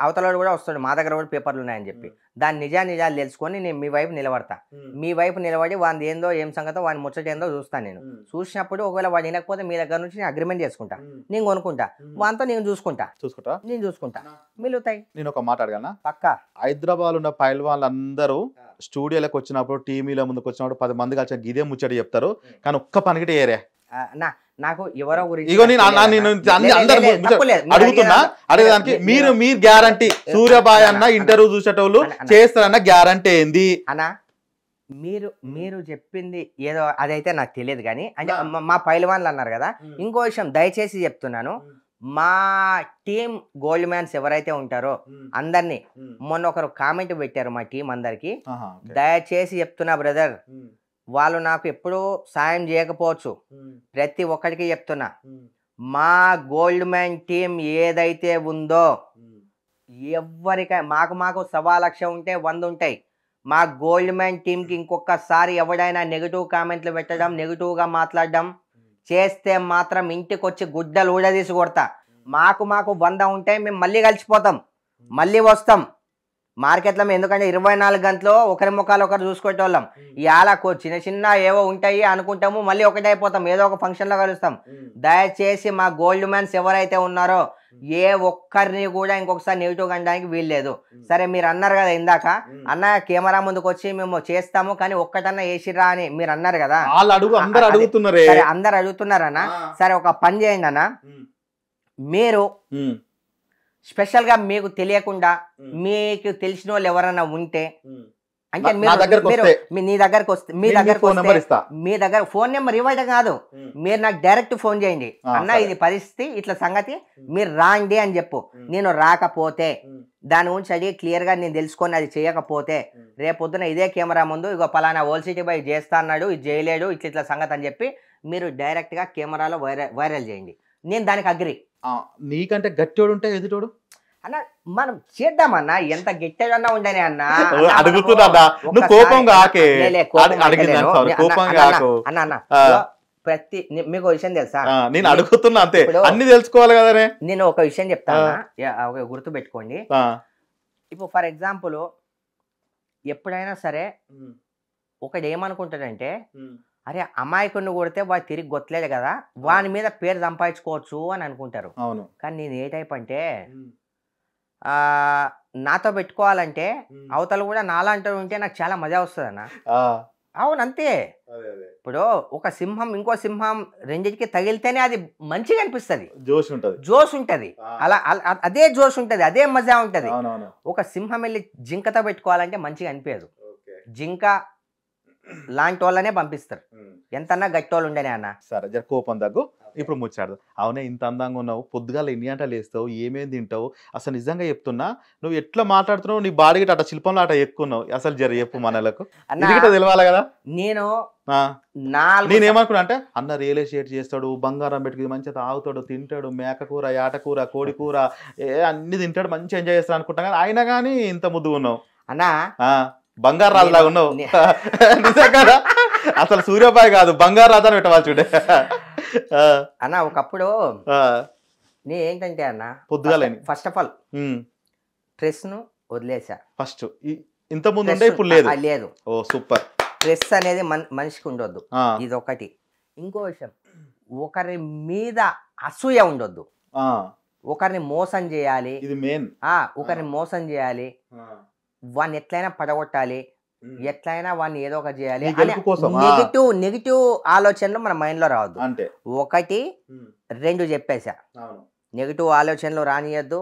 అవతల కూడా వస్తాడు, మా దగ్గర కూడా పేపర్లు ఉన్నాయని చెప్పి దాని నిజాలు తెలుసుకొని నేను మీ వైపు నిలబడతా. మీ వైపు నిలబడి వాడి ఏందో ఏం సంగతో వాడి ముచ్చట ఏందో చూస్తాను. నేను చూసినప్పుడు ఒకవేళ వాడు వినకపోతే మీ దగ్గర నుంచి నేను అగ్రిమెంట్ చేసుకుంటా, నేను కొనుక్కుంటా, వాటితో నేను చూసుకుంటా మిలుతాయి. నేను ఒక మాట అడగనా? పక్కా. హైదరాబాద్ ఉన్న పైల్వాన్లు అందరూ స్టూడియోలకు వచ్చినప్పుడు, టీవీల ముందుకు వచ్చినప్పుడు 10 మంది కలిసి ఇదే ముచ్చట చెప్తారు, కానీ ఒక్క పనికిటే ఏరే నా నాకు ఎవరో గురించి ఇగో నేను అడుగుతున్నా అడగడానికి మీరు గ్యారంటీ సూర్యబాయ్ అన్న ఇంటర్వ్యూ చూసేటోళ్ళు చేస్తారన్న గ్యారంటీ ఏంది అన్నా? మీరు చెప్పింది ఏదో అదైతే నాకు తెలియదు కానీ అంటే మా పైల్వాన్లు అన్నారు కదా. ఇంకో విషయం దయచేసి చెప్తున్నాను, మా టీం గోల్డ్ మ్యాన్స్ ఎవరైతే ఉంటారో అందరినీ మొన్న ఒకరు కామెంట్ పెట్టారు మా టీం అందరికి. దయచేసి చెప్తున్నా బ్రదర్, వాళ్ళు నాకు ఎప్పుడూ సాయం చేయకపోవచ్చు, ప్రతి ఒక్కరికి చెప్తున్నా, మా గోల్డ్ మ్యాన్ టీం ఏదైతే ఉందో ఎవరికై మాకు 1,00,000 ఉంటే 100 ఉంటాయి. మా గోల్డ్ మ్యాన్ టీంకి ఇంకొకసారి ఎవడైనా నెగిటివ్ కామెంట్లు పెట్టడం, నెగిటివ్గా మాట్లాడడం చేస్తే మాత్రం ఇంటికి వచ్చి గుడ్డలు ఊడదీసి కొడతా. మాకు 100 ఉంటే మేము మళ్ళీ కలిసిపోతాం, మళ్ళీ వస్తాం మార్కెట్లో. ఎందుకంటే 24 గంటలు ఒకరి ముఖాలు ఒకరు చూసుకునేటోళ్ళం. ఇవాళ చిన్న ఏవో ఉంటాయి అనుకుంటాము, మళ్ళీ ఒకటే అయిపోతాం, ఏదో ఒక ఫంక్షన్లో కలుస్తాం. దయచేసి మా గోల్డ్ మ్యాన్స్ ఎవరైతే ఉన్నారో ఏ ఒక్కరిని కూడా ఇంకొకసారి నెగిటివ్ అనడానికి వీల్లేదు. సరే మీరు అన్నారు కదా ఇందాక, అన్న కెమెరా ముందుకు వచ్చి మేము చేస్తాము కానీ ఒక్కటన్నా వేసిరా అని మీరు అన్నారు కదా. అందరు అడుగుతున్నారన్నా. సరే ఒక పని చేయండి అన్న, మీరు స్పెషల్ గా మీకు తెలియకుండా మీకు తెలిసిన వాళ్ళు ఎవరైనా ఉంటే అంటే నీ దగ్గరకు వస్తే మీ దగ్గర ఫోన్ నెంబర్ ఇవ్వడం కాదు, మీరు నాకు డైరెక్ట్ ఫోన్ చేయండి, అన్న ఇది పరిస్థితి ఇట్లా సంగతి మీరు రాండి అని చెప్పు. నేను రాకపోతే దాని గురించి అడిగి క్లియర్ గా నేను తెలుసుకొని అది చేయకపోతే రేపొద్దున ఇదే కెమెరా ముందు ఇగో పలానా ఓల్ సిటీ బై చేస్తా అన్నాడు, ఇది చేయలేడు, ఇట్లా సంగతి అని చెప్పి మీరు డైరెక్ట్ గా కెమెరాలో వైరల్ చేయండి. నేను దానికి అగ్రి. నీకంటే గట్టోడు ఉంటే ఎదుటోడు అన్న మనం చేద్దామన్నా, ఎంత గట్టిగా ఉండని అన్న. ప్రతి మీకు విషయం తెలుసా, నేను అడుగుతున్నా అంతే, అన్ని తెలుసుకోవాలి కదా. నేను ఒక విషయం చెప్తాను, గుర్తు పెట్టుకోండి. ఇప్పుడు ఫర్ ఎగ్జాంపుల్ ఎప్పుడైనా సరే ఒకడు ఏమనుకుంటాడంటే, అరే అమాయకుడిని కొడితే వాడు తిరిగి గొత్తలేదు కదా, వాని మీద పేరు సంపాదించుకోవచ్చు అని అనుకుంటారు. కానీ నేను ఏ టైప్ అంటే, నాతో పెట్టుకోవాలంటే అవతల కూడా నాలాంటి ఉంటే నాకు చాలా మజా వస్తుంది అన్న. అవును అంతే. ఇప్పుడు ఒక సింహం ఇంకో సింహం రెండింటికి తగిలితేనే అది మంచిగా అనిపిస్తుంది, జోష్ ఉంటది, అలా అదే జోష్ ఉంటది, అదే మజా ఉంటది. ఒక సింహం వెళ్ళి జింకతో పెట్టుకోవాలంటే మంచిగా అనిపించదు, జింక లాంటి వాళ్ళనే పంపిస్తారు, ఎంతన్నా గట్టి వాళ్ళు ఉండనే అన్న. సరే జర కోపం తగ్గు, ఇప్పుడు ముచ్చాడు. అవునే ఇంత అందంగా ఉన్నావు, పొద్దుగాల ఎన్ని గంటలు వేస్తావు, ఏమేమి తింటావు, అసలు నిజంగా చెప్తున్నా నువ్వు ఎట్లా మాట్లాడుతున్నావు, నీ బాడీ అట శిల్పంలో అట ఎక్కున్నావు, అసలు జర చెప్పు మనలకు తెలియాలి కదా. నేనేమనుకున్నా అంటే అన్న రియల్ ఎస్టేట్ చేస్తాడు, బంగారం పెట్టుకుని మంచిగా తాగుతాడు, తింటాడు, మేకకూర, యాటకూర, కోడికూర అన్ని తింటాడు, మంచిగా ఎంజాయ్ చేస్తాడు అనుకుంటా, కానీ అయినా కానీ ఇంత ముద్దుగా ఉన్నావు అన్నా, బంగారు రాజులాగా ఉన్నావు. నిజంగా అసలు సూర్యబాయ్ కాదు బంగారు రాజు అని పెట్టవాలి చూడే అన్న. ఒకప్పుడు నేను ఏంటంటే అన్న, పొద్దుగాల ఫస్ట్ ఆఫ్ ఆల్ స్ట్రెస్ ను వదిలేసా. ఫస్ట్ ఇంత ముందు ఉండే ఇప్పుడు లేదు. లేదు. ఓ సూపర్. స్ట్రెస్ అనేది మనిషికి ఉండొద్దు, ఇది ఒకటి. ఇంకో విషయం, ఒకరి మీద అసూయ ఉండొద్దు, ఒకరిని మోసం చేయాలి, ఇది మెయిన్. ఒకరిని మోసం చేయాలి, వాడిని ఎట్లయినా పడగొట్టాలి, ఎట్లయినా వాడిని ఏదో ఒకటి చేయాలి, నెగిటివ్ ఆలోచనలు మన మైండ్ లో రావద్దు. అంటే 1 2 చెప్పేసా, నెగిటివ్ ఆలోచనలు రానియద్దు,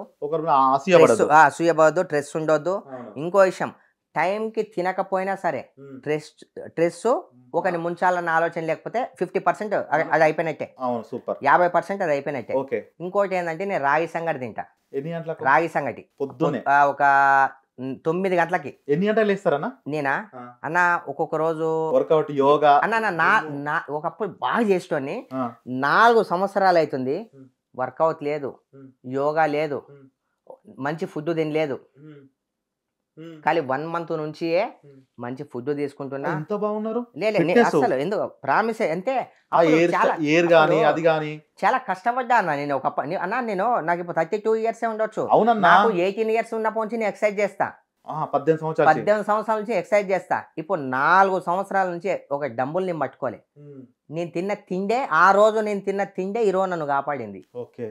అసూయపడద్దు, స్ట్రెస్ ఉండొద్దు. ఇంకో విషయం, టైంకి తినకపోయినా సరే స్ట్రెస్ ఒకరిని ముంచాలన్న ఆలోచన లేకపోతే 50% అది అయిపోయినట్టే, 50% అది అయిపోయినట్టే. ఇంకోటి ఏంటంటే, నేను రాగి సంగటి తింటా. రాగి సంగటి పొద్దున్నే ఒక 9 గంటలకి. ఎన్ని గంటలు వేస్తారన్నా? నేనా అన్న, ఒక్కొక్క రోజు వర్కౌట్, యోగా అన్న. ఒకప్పుడు బాగా చేసేటోని, 4 సంవత్సరాలు అవుతుంది, వర్కౌట్ లేదు, యోగా లేదు, మంచి ఫుడ్ తినలేదు. కానీ 1 month నుంచి మంచి ఫుడ్ తీసుకుంటున్నా. అసలు ఎందుకు ప్రామిస్ అంటే చాలా కష్టపడ్డా అన్న. నేను అన్న నాకు ఇప్పుడు 32 years ఉండొచ్చు, నాకు 18 years ఉన్నప్పటి నుంచి నేను ఎక్సర్సైజ్ చేస్తా, 18 సంవత్సరాల నుంచి ఎక్సర్సైజ్ చేస్తా. ఇప్పుడు 4 సంవత్సరాల నుంచి ఒక డంబుల్ ని పట్టుకోలే, నేను తిన్న తిండే ఆ రోజు నేను తిన్న తిండే ఈరోజు నన్ను కాపాడింది. ఓకే.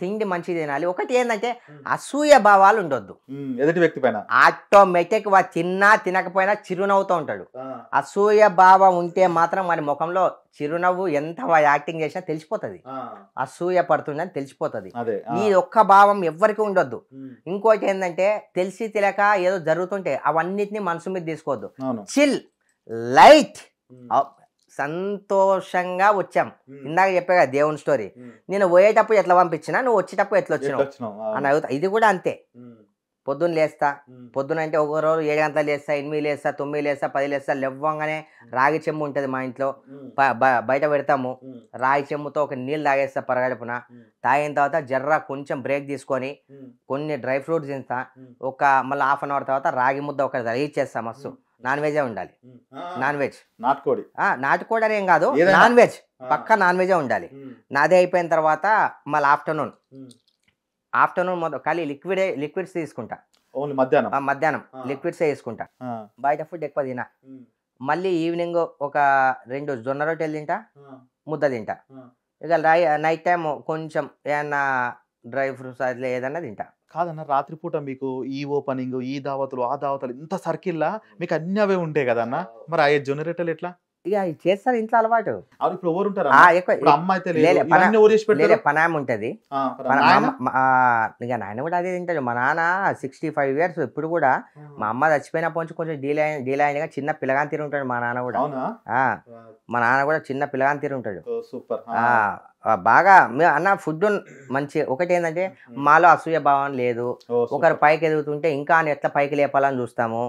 తిండి మంచిది తినాలి. ఒకటి ఏంటంటే అసూయ భావాలు ఉండొద్దు ఎదుటి వ్యక్తి పైన. ఆటోమేటిక్ తిన్నా తినకపోయినా చిరునవ్వుతూ ఉంటాడు. అసూయ భావం ఉంటే మాత్రం వారి ముఖంలో చిరునవ్వు ఎంత యాక్టింగ్ చేసినా తెలిసిపోతుంది, అసూయ పడుతుందని తెలిసిపోతుంది. ఈ ఒక్క భావం ఎవ్వరికి ఉండొద్దు. ఇంకోటి ఏంటంటే తెలిసి తెలియక ఏదో జరుగుతుంటే అవన్నిటిని మనసు మీద తీసుకోవద్దు. చిల్, లైట్, సంతోషంగా వచ్చాం. ఇందాక చెప్పా కదా దేవుని స్టోరీ, నేను పోయేటప్పుడు ఎట్లా పంపించినా నువ్వు వచ్చేటప్పుడు ఎట్లా వచ్చినావు అని అడుగుతా. ఇది కూడా అంతే. పొద్దున్న లేస్తా, పొద్దున అంటే ఒక రోజు 7 గంటలు లేస్తా, 8 లేస్తా, 9 లేస్తా, 10 లేస్తా. లేవ్వంగానే రాగి చెంబు ఉంటుంది మా ఇంట్లో, బయట పెడతాము. రాగి చెంబుతో ఒక నీళ్ళు తాగేస్తా పరగడుపున. తాగిన తర్వాత జర్రా కొంచెం బ్రేక్ తీసుకొని కొన్ని డ్రై ఫ్రూట్స్ తింటా. మళ్ళీ హాఫ్ అన్ అవర్ తర్వాత రాగి ముద్ద ఒక రీచ్ చేస్తా. మస్తు నాన్ వెజే ఉండాలి. నాన్ వెజ్, నాటుకోడి, నాటుకోడి అని ఏం కాదు, నాన్ వెజ్ పక్కా నాన్ వెజే ఉండాలి. నాదే అయిపోయిన తర్వాత మళ్ళీ ఆఫ్టర్నూన్ మొత్తం ఖాళీ లిక్విడ్స్ తీసుకుంటా. మధ్యాహ్నం లిక్విడ్స్ వేసుకుంటా. బయట ఫుడ్ ఎక్కువ తినా. మళ్ళీ ఈవినింగ్ ఒక 2 జొన్న రొట్టెలు తింటా, ముద్ద తింటా. ఇక నైట్ టైం కొంచెం ఏమన్నా డ్రై ఫ్రూట్స్ అట్లా ఏదన్నా తింటా. కాదన్న, రాత్రిపూట మీకు ఈ ఓపెనింగ్, ఈ దావతులు, ఆ దావతులు, ఇంత సర్కిల్లా మీకు అన్ని అవే ఉంటాయి కదన్న. మరి ఆ జొన్న రొట్టెలు ఎట్లా ఇక చేస్తారు ఇంట్లో అలవాటు. ఇప్పుడు ఎవరు ఉంటారు? పనామ ఉంటది. ఇక నాయన కూడా అదే తింటాడు. మా నాన్న 65 years ఇప్పుడు కూడా. మా అమ్మ చచ్చిపోయినప్పటి నుంచి కొంచెం డీల్ అయినగా చిన్న పిల్లగాని తీరు ఉంటాడు మా నాన్న కూడా. మా నాన్న కూడా చిన్న పిల్లగాని తీరు ఉంటాడు. బాగా అన్న ఫుడ్ మంచి. ఒకటి ఏంటంటే మాలో అసూయ భావం లేదు. ఒకరు పైకి ఎదుగుతుంటే ఇంకా ఎట్లా పైకి లేపాలని చూస్తాము.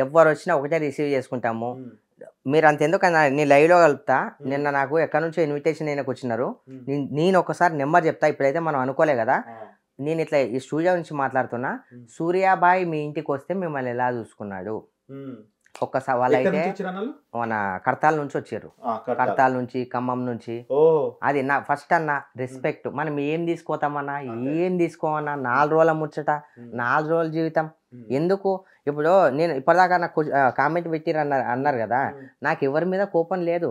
ఎవరు వచ్చినా ఒకటే రిసీవ్ చేసుకుంటాము. మీరు అంతెందుకన్నా నేను లైవ్లో కలుపుతా. నిన్న నాకు ఎక్కడి నుంచో ఇన్విటేషన్ అయినాకు వచ్చినారు. నేను ఒకసారి నెంబర్ చెప్తా. ఇప్పుడైతే మనం అనుకోలే కదా. నేను ఇట్లా ఈ స్టూడియో నుంచి మాట్లాడుతున్నా. సూర్యాబాయ్ మీ ఇంటికి వస్తే మిమ్మల్ని ఎలా చూసుకున్నాడు ఒక్కసారి. వాళ్ళైతే మన కడతాల నుంచి వచ్చారు, కడతాల నుంచి, ఖమ్మం నుంచి. అది నా ఫస్ట్ అన్న రెస్పెక్ట్. మనం ఏం తీసుకోతామన్నా, ఏం తీసుకోమన్నా 4 రోజుల ముచ్చట, 4 రోజుల జీవితం ఎందుకు. ఇప్పుడు నేను ఇప్పటిదాకా నాకు కామెంట్ పెట్టిరు అన్నారు కదా. నాకు ఎవరి మీద కోపం లేదు,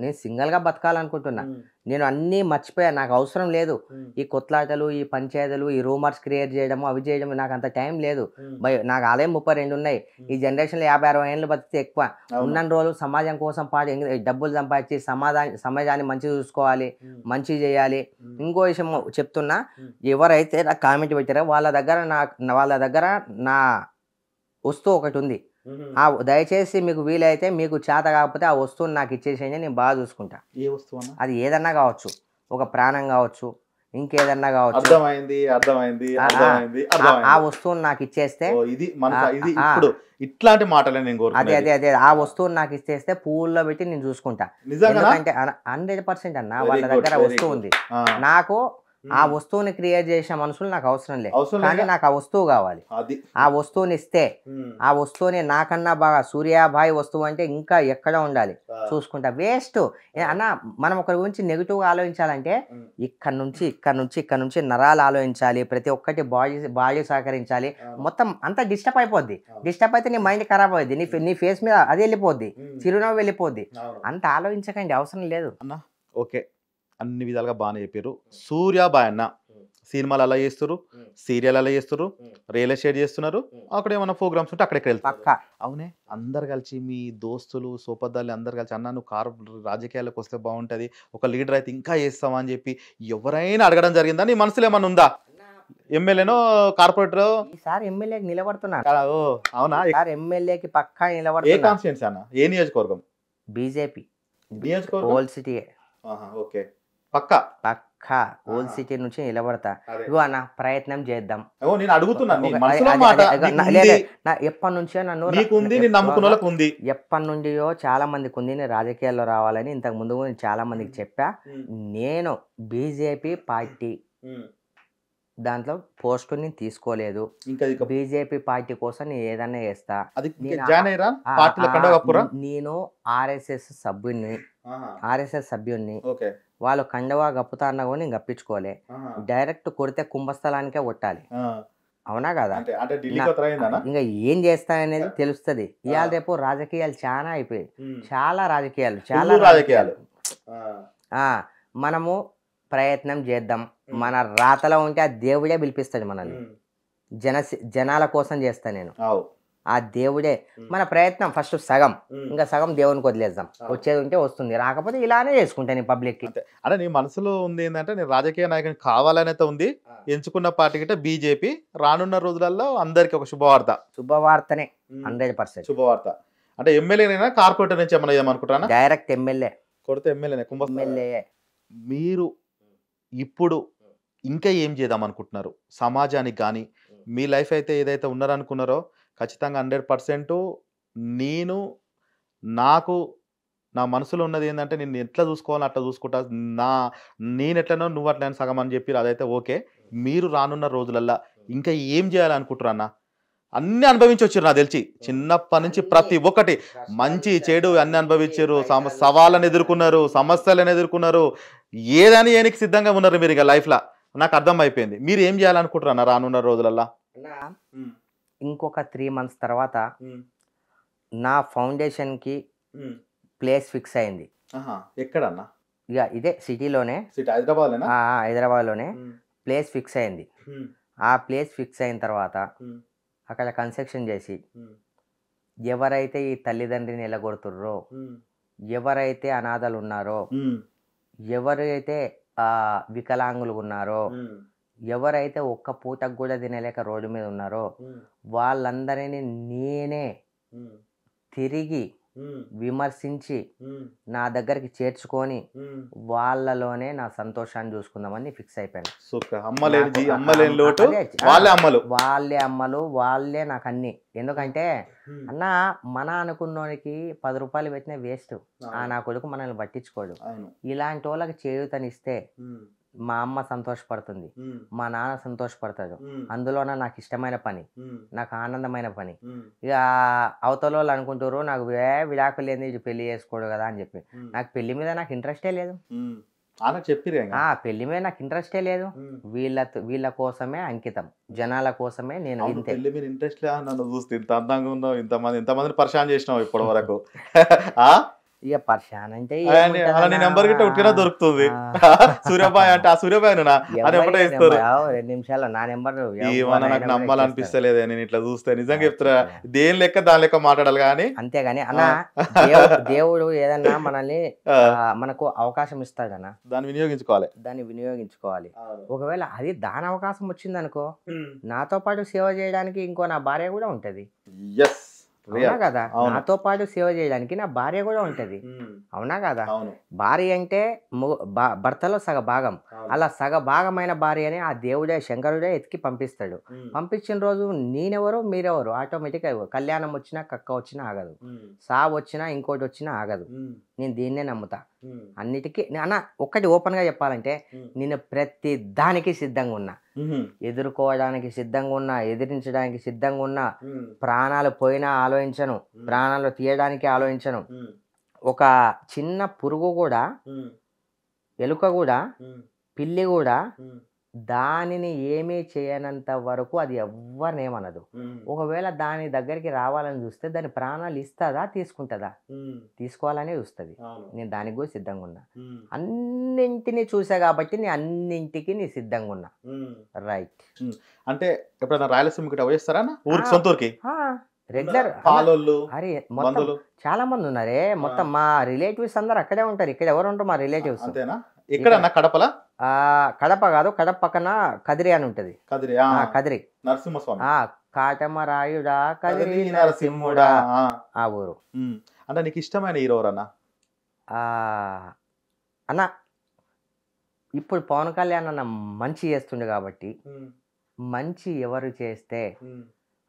నేను సింగిల్గా బతకాలనుకుంటున్నా. నేను అన్నీ మర్చిపోయా, నాకు అవసరం లేదు. ఈ కొట్లాటలు, ఈ పంచాయతీలు, ఈ రూమర్స్ క్రియేట్ చేయడము, అవి చేయడం నాకు అంత టైం లేదు. నాకు ఆలయం 32 ఉన్నాయి. ఈ జనరేషన్లో 50-60 ఏళ్ళు బతికితే ఎక్కువ. ఉన్న రోజులు సమాజం కోసం డబ్బులు సంపాదించి సమాజాన్ని మంచిగా చూసుకోవాలి, మంచి చేయాలి. ఇంకో విషయం చెప్తున్నా, ఎవరైతే నాకు కామెంట్ పెట్టారో వాళ్ళ దగ్గర నా వస్తువు ఒకటి ఉంది. దయచేసి మీకు వీలైతే, మీకు చేత కాకపోతే ఆ వస్తువుని నాకు ఇచ్చేసేయండి, నేను బాగా చూసుకుంటా. ఏ వస్తువు? అది ఏదన్నా కావచ్చు, ఒక ప్రాణం కావచ్చు, ఇంకేదన్నా కావచ్చు. ఆ వస్తువుని నాకు ఇచ్చేస్తే, ఇట్లాంటి మాటలే అదే ఆ వస్తువుని నాకు ఇచ్చేస్తే పువ్వుల్లో పెట్టి నేను చూసుకుంటా. ఎందుకంటే 100% అన్న వాళ్ళ దగ్గర వస్తువు ఉంది. నాకు ఆ వస్తువుని క్రియేట్ చేసే మనుషులు నాకు అవసరం లేదు, కానీ నాకు ఆ వస్తువు కావాలి. ఆ వస్తువుని ఇస్తే, ఆ వస్తువుని నాకన్నా బాగా సూర్యాబాయ్ వస్తువు అంటే ఇంకా ఎక్కడ ఉండాలి చూసుకుంటా. వేస్ట్ అన్న. మనం ఒకరి గురించి నెగిటివ్గా ఆలోచించాలంటే ఇక్కడ నుంచి నరాలు ఆలోచించాలి. ప్రతి ఒక్కటి బాడీ సహకరించాలి. మొత్తం అంతా డిస్టర్బ్ అయిపోద్ది. డిస్టర్బ్ అయితే నీ మైండ్ ఖరాబ్ అవుద్ది. నీ ఫేస్ మీద అది వెళ్ళిపోద్ది, చిరునవ్వు వెళ్ళిపోద్ది. అంత ఆలోచించకండి, అవసరం లేదు అన్న. ఓకే, అన్ని విధాలుగా బాగానే చెప్పారు. సూర్యాబాయ్ అన్న సినిమాలు అలా చేస్తారు, సీరియల్ అలా చేస్తారు, రియల్ ఎస్టేట్ చేస్తున్నారు. అక్కడ ఏమైనా ప్రోగ్రామ్స్ ఉంటే అక్కడికి వెళ్తారు. అవునే, అందరు కలిసి మీ దోస్తులు, సోపద్దాలు అందరు కలిసి అన్న నువ్వు రాజకీయాలకు వస్తే బాగుంటుంది, ఒక లీడర్ అయితే ఇంకా చేస్తావా అని చెప్పి ఎవరైనా అడగడం జరిగిందా? నీ మనసులో ఏమన్నా ఉందా? ఎమ్మెల్యేనో కార్పొరేటర్? ఈసారి ఎమ్మెల్యేకి నిలబడుతున్నారు. అవునా? ఎమ్మెల్యేకి పక్కా నిలబడుతున్నారు. ఏ కాన్స్టిట్యున్సీ అన్న? ఏ నియోజకవర్గం? బీజేపీ నియోజకవర్గం, ఓల్డ్ సిటీ. ఓకే, పక్కా ఓల్డ్ సిటీ నుంచి నిలబడతా. ఇగో అన్న, ప్రయత్నం చేద్దాం. నేను అడుగుతున్నాను, ఎప్పటి నుంచో నన్ను ఎప్పటి నుండియో చాలా మందికి ఉంది నేను రాజకీయాల్లో రావాలని. ఇంతకు ముందు చాలా మందికి చెప్పా. నేను బీజేపీ పార్టీ దాంట్లో పోస్ట్ నేను తీసుకోలేదు. బీజేపీ పార్టీ కోసం నేను ఏదన్నా చేస్తా. నేను ఆర్ఎస్ఎస్ సభ్యుని. వాళ్ళు కండవా గప్పుతా అన్నా కూడా నేను గప్పించుకోలే. డైరెక్ట్ కొడితే కుంభస్థలానికే కొట్టాలి. అవునా కదా? అంటే అంటే ఢిల్లీకి ఉత్తరైందనా? ఇంకా ఏం చేస్తాననేది తెలుస్తుంది. ఇవాళ రేపు రాజకీయాలు చాలా అయిపోయాయి. చాలా రాజకీయాలు, చాలా ఫుల్ రాజకీయాలు. ఆ, మనము ప్రయత్నం చేద్దాం. మన రాతలో ఉంటే ఆ దేవుడే పిలిపిస్తాడు మనల్ని. జనాల కోసం చేస్తా నేను. అవు. ఆ దేవుడే మన ప్రయత్నం ఫస్ట్ సగం, ఇంకా సగం దేవునికి వదిలేద్దాం. వచ్చేది ఉంటే వస్తుంది, రాకపోతే ఇలానే చేసుకుంటాను పబ్లిక్కి. అంటే నీ మనసులో ఉంది ఏంటంటే నేను రాజకీయ నాయకుని కావాలనైతే ఉంది. ఎంచుకున్న పార్టీ గిట్ట బీజేపీ. రానున్న రోజులలో అందరికి ఒక శుభవార్త. శుభవార్తనే 100%. శుభవార్త అంటే ఎమ్మెల్యేనైనా కార్పొరేటర్ నుంచి ఏమన్నా ఏమనుకుంటారా? Direct MLA. కొడితే ఎమ్మెల్యేనే. ఎమ్మెల్యే. మీరు ఇప్పుడు ఇంకా ఏం చేద్దాం అనుకుంటున్నారు సమాజానికి? కానీ మీ లైఫ్ అయితే ఏదైతే ఉన్నారనుకున్నారో ఖచ్చితంగా 100% నేను నాకు నా మనసులో ఉన్నది ఏంటంటే నేను ఎట్లా చూసుకోవాలని అట్లా చూసుకుంటా. నేను ఎట్లనో నువ్వు అట్లా సగం అని చెప్పి అదైతే ఓకే. మీరు రానున్న రోజులల్లా ఇంకా ఏం చేయాలనుకుంటారు అన్న? అన్ని అనుభవించి వచ్చారు నాకు తెలిసి. చిన్నప్పటి నుంచి ప్రతి ఒక్కటి మంచి చెడు అన్ని అనుభవించారు. సవాళ్ళని ఎదుర్కొన్నారు, సమస్యలను ఎదుర్కొన్నారు. ఏదని ఏనికి సిద్ధంగా ఉన్నారు మీరు ఇక లైఫ్లో. నాకు అర్థం అయిపోయింది. మీరు ఏం చేయాలనుకుంటారు అన్న రానున్న రోజులల్లా? ఇంకొక 3 months తర్వాత నా ఫౌండేషన్కి ప్లేస్ ఫిక్స్ అయింది. ఎక్కడన్నా? ఇక ఇదే సిటీలోనే, హైదరాబాద్లోనే ప్లేస్ ఫిక్స్ అయింది. ఆ ప్లేస్ ఫిక్స్ అయిన తర్వాత అక్కడ కన్స్ట్రక్షన్ చేసి ఎవరైతే ఈ తల్లిదండ్రిని ఎలగొడుతుర్రో, ఎవరైతే అనాథలు ఉన్నారో, ఎవరైతే వికలాంగులు ఉన్నారో, ఎవరైతే ఒక్క పూటకు కూడా తినలేక రోడ్డు మీద ఉన్నారో వాళ్ళందరినీ నేనే తిరిగి విమర్శించి నా దగ్గరికి చేర్చుకొని వాళ్ళలోనే నా సంతోషాన్ని చూసుకుందామని ఫిక్స్ అయిపోయాను. వాళ్ళే అమ్మలు, వాళ్ళే నాకు అన్ని. ఎందుకంటే అన్న మన అనుకున్నోనికి 10 రూపాయలు పెట్టినా వేస్ట్. నా కొడుకు మనల్ని పట్టించుకోడు. ఇలాంటి వాళ్ళకి చేయూతనిస్తే మా అమ్మ సంతోషపడుతుంది, మా నాన్న సంతోషపడతాడు. అందులోన నాకు ఇష్టమైన పని, నాకు ఆనందమైన పని. ఇక అవతల వాళ్ళు అనుకుంటారు నాకు విడాకులు లేని ఇది పెళ్లి చేసుకోడు కదా అని చెప్పి. నాకు పెళ్లి మీద నాకు ఇంట్రెస్టే లేదు. పెళ్లి మీద నాకు ఇంట్రెస్టే లేదు. వీళ్ళ కోసమే అంకితం, జనాల కోసమే నేను. ఇంట్రెస్ట్ నన్ను చూస్తే ఇంత అందంగా ఉన్నావు, ఇంతమందిని పరిశాన్ చేసినావు ఇప్పటి వరకు. ఇక పరిశాన్ అంటే నెంబర్ గిట్ట ఉట్టినా దొరుకుతుంది. సూర్యబాయ్ అంటే ఆ సూర్యబాయ్ 2 నిమిషాలు నా నెంబర్ నాకు నమ్మాలనిపిస్తలేదు. నేను ఇట్లా చూస్తే నిజంగా చెప్తున్నా, దేని లెక్క దాని లెక్క మాట్లాడాలి. కానీ అంతేగాని అన్న దేవుడు ఏదన్నా మనల్ని మనకు అవకాశం ఇస్తాడన్నా, దాన్ని వినియోగించుకోవాలి. ఒకవేళ అది దాని అవకాశం వచ్చింది అనుకో, నాతో పాటు సేవ చేయడానికి ఇంకో నా భార్య కూడా ఉంటది. అవునా కదా? నాతో పాటు సేవ చేయడానికి నా భార్య కూడా ఉంటది. అవునా కదా? భార్య అంటే భర్తలో సగభాగం. అలా సగభాగమైన భార్యని ఆ దేవుడే, శంకరుడే ఎతికి పంపిస్తాడు. పంపించిన రోజు నేనెవరు మీరెవరు ఆటోమేటిక్ కళ్యాణం వచ్చినా కక్క వచ్చినా ఆగదు, సావు వచ్చినా ఇంకోటి వచ్చినా ఆగదు. నేను దీన్నే నమ్ముతా. అన్నిటికీ అన్న ఒక్కటి ఓపెన్ గా చెప్పాలంటే నేను ప్రతి దానికి సిద్ధంగా ఉన్నా, ఎదుర్కోవడానికి సిద్ధంగా ఉన్నా, ఎదిరించడానికి సిద్ధంగా ఉన్నా. ప్రాణాలు పోయినా ఆలోచించను, ప్రాణాలు తీయడానికి ఆలోచించను. ఒక చిన్న పురుగు కూడా, ఎలుక కూడా, పిల్లి కూడా దానిని ఏమీ చేయనంత వరకు అది ఎవ్వరినేమనదు. ఒకవేళ దాని దగ్గరికి రావాలని చూస్తే దాని ప్రాణాలు ఇస్తుందా, తీసుకుంటుందా? తీసుకోవాలనే చూస్తుంది. నేను దానికి కూడా సిద్ధంగా ఉన్నా. అన్నింటినీ చూసా కాబట్టి నేను అన్నింటికి నీ సిద్ధంగా ఉన్నా. రైట్. అంటే ఎప్పుడైనా రాయలసీమ గిట్ట పోయిస్తారా ఊరికి, సొంత ఊరికి? రెగ్యులర్. అరే మొత్తం చాలా మంది ఉన్నారే. మొత్తం మా రిలేటివ్స్ అందరు అక్కడే ఉంటారు. ఇక్కడ ఎవరు ఉంటారు మా రిలేటివ్స్? ఇక్కడ కడపలా? కడప కాదు, కడప పక్కన కదిరి అని ఉంటది. కదిరి నరసింహస్వామి, కాటమరాయుడా కదిరి నరసింహుడా ఆ ఊరు. అంటే నీకు ఇష్టమైన హీరో అన్న? అన్న ఇప్పుడు పవన్ కళ్యాణ్ అన్న మంచి చేస్తుండే కాబట్టి, మంచి ఎవరు చేస్తే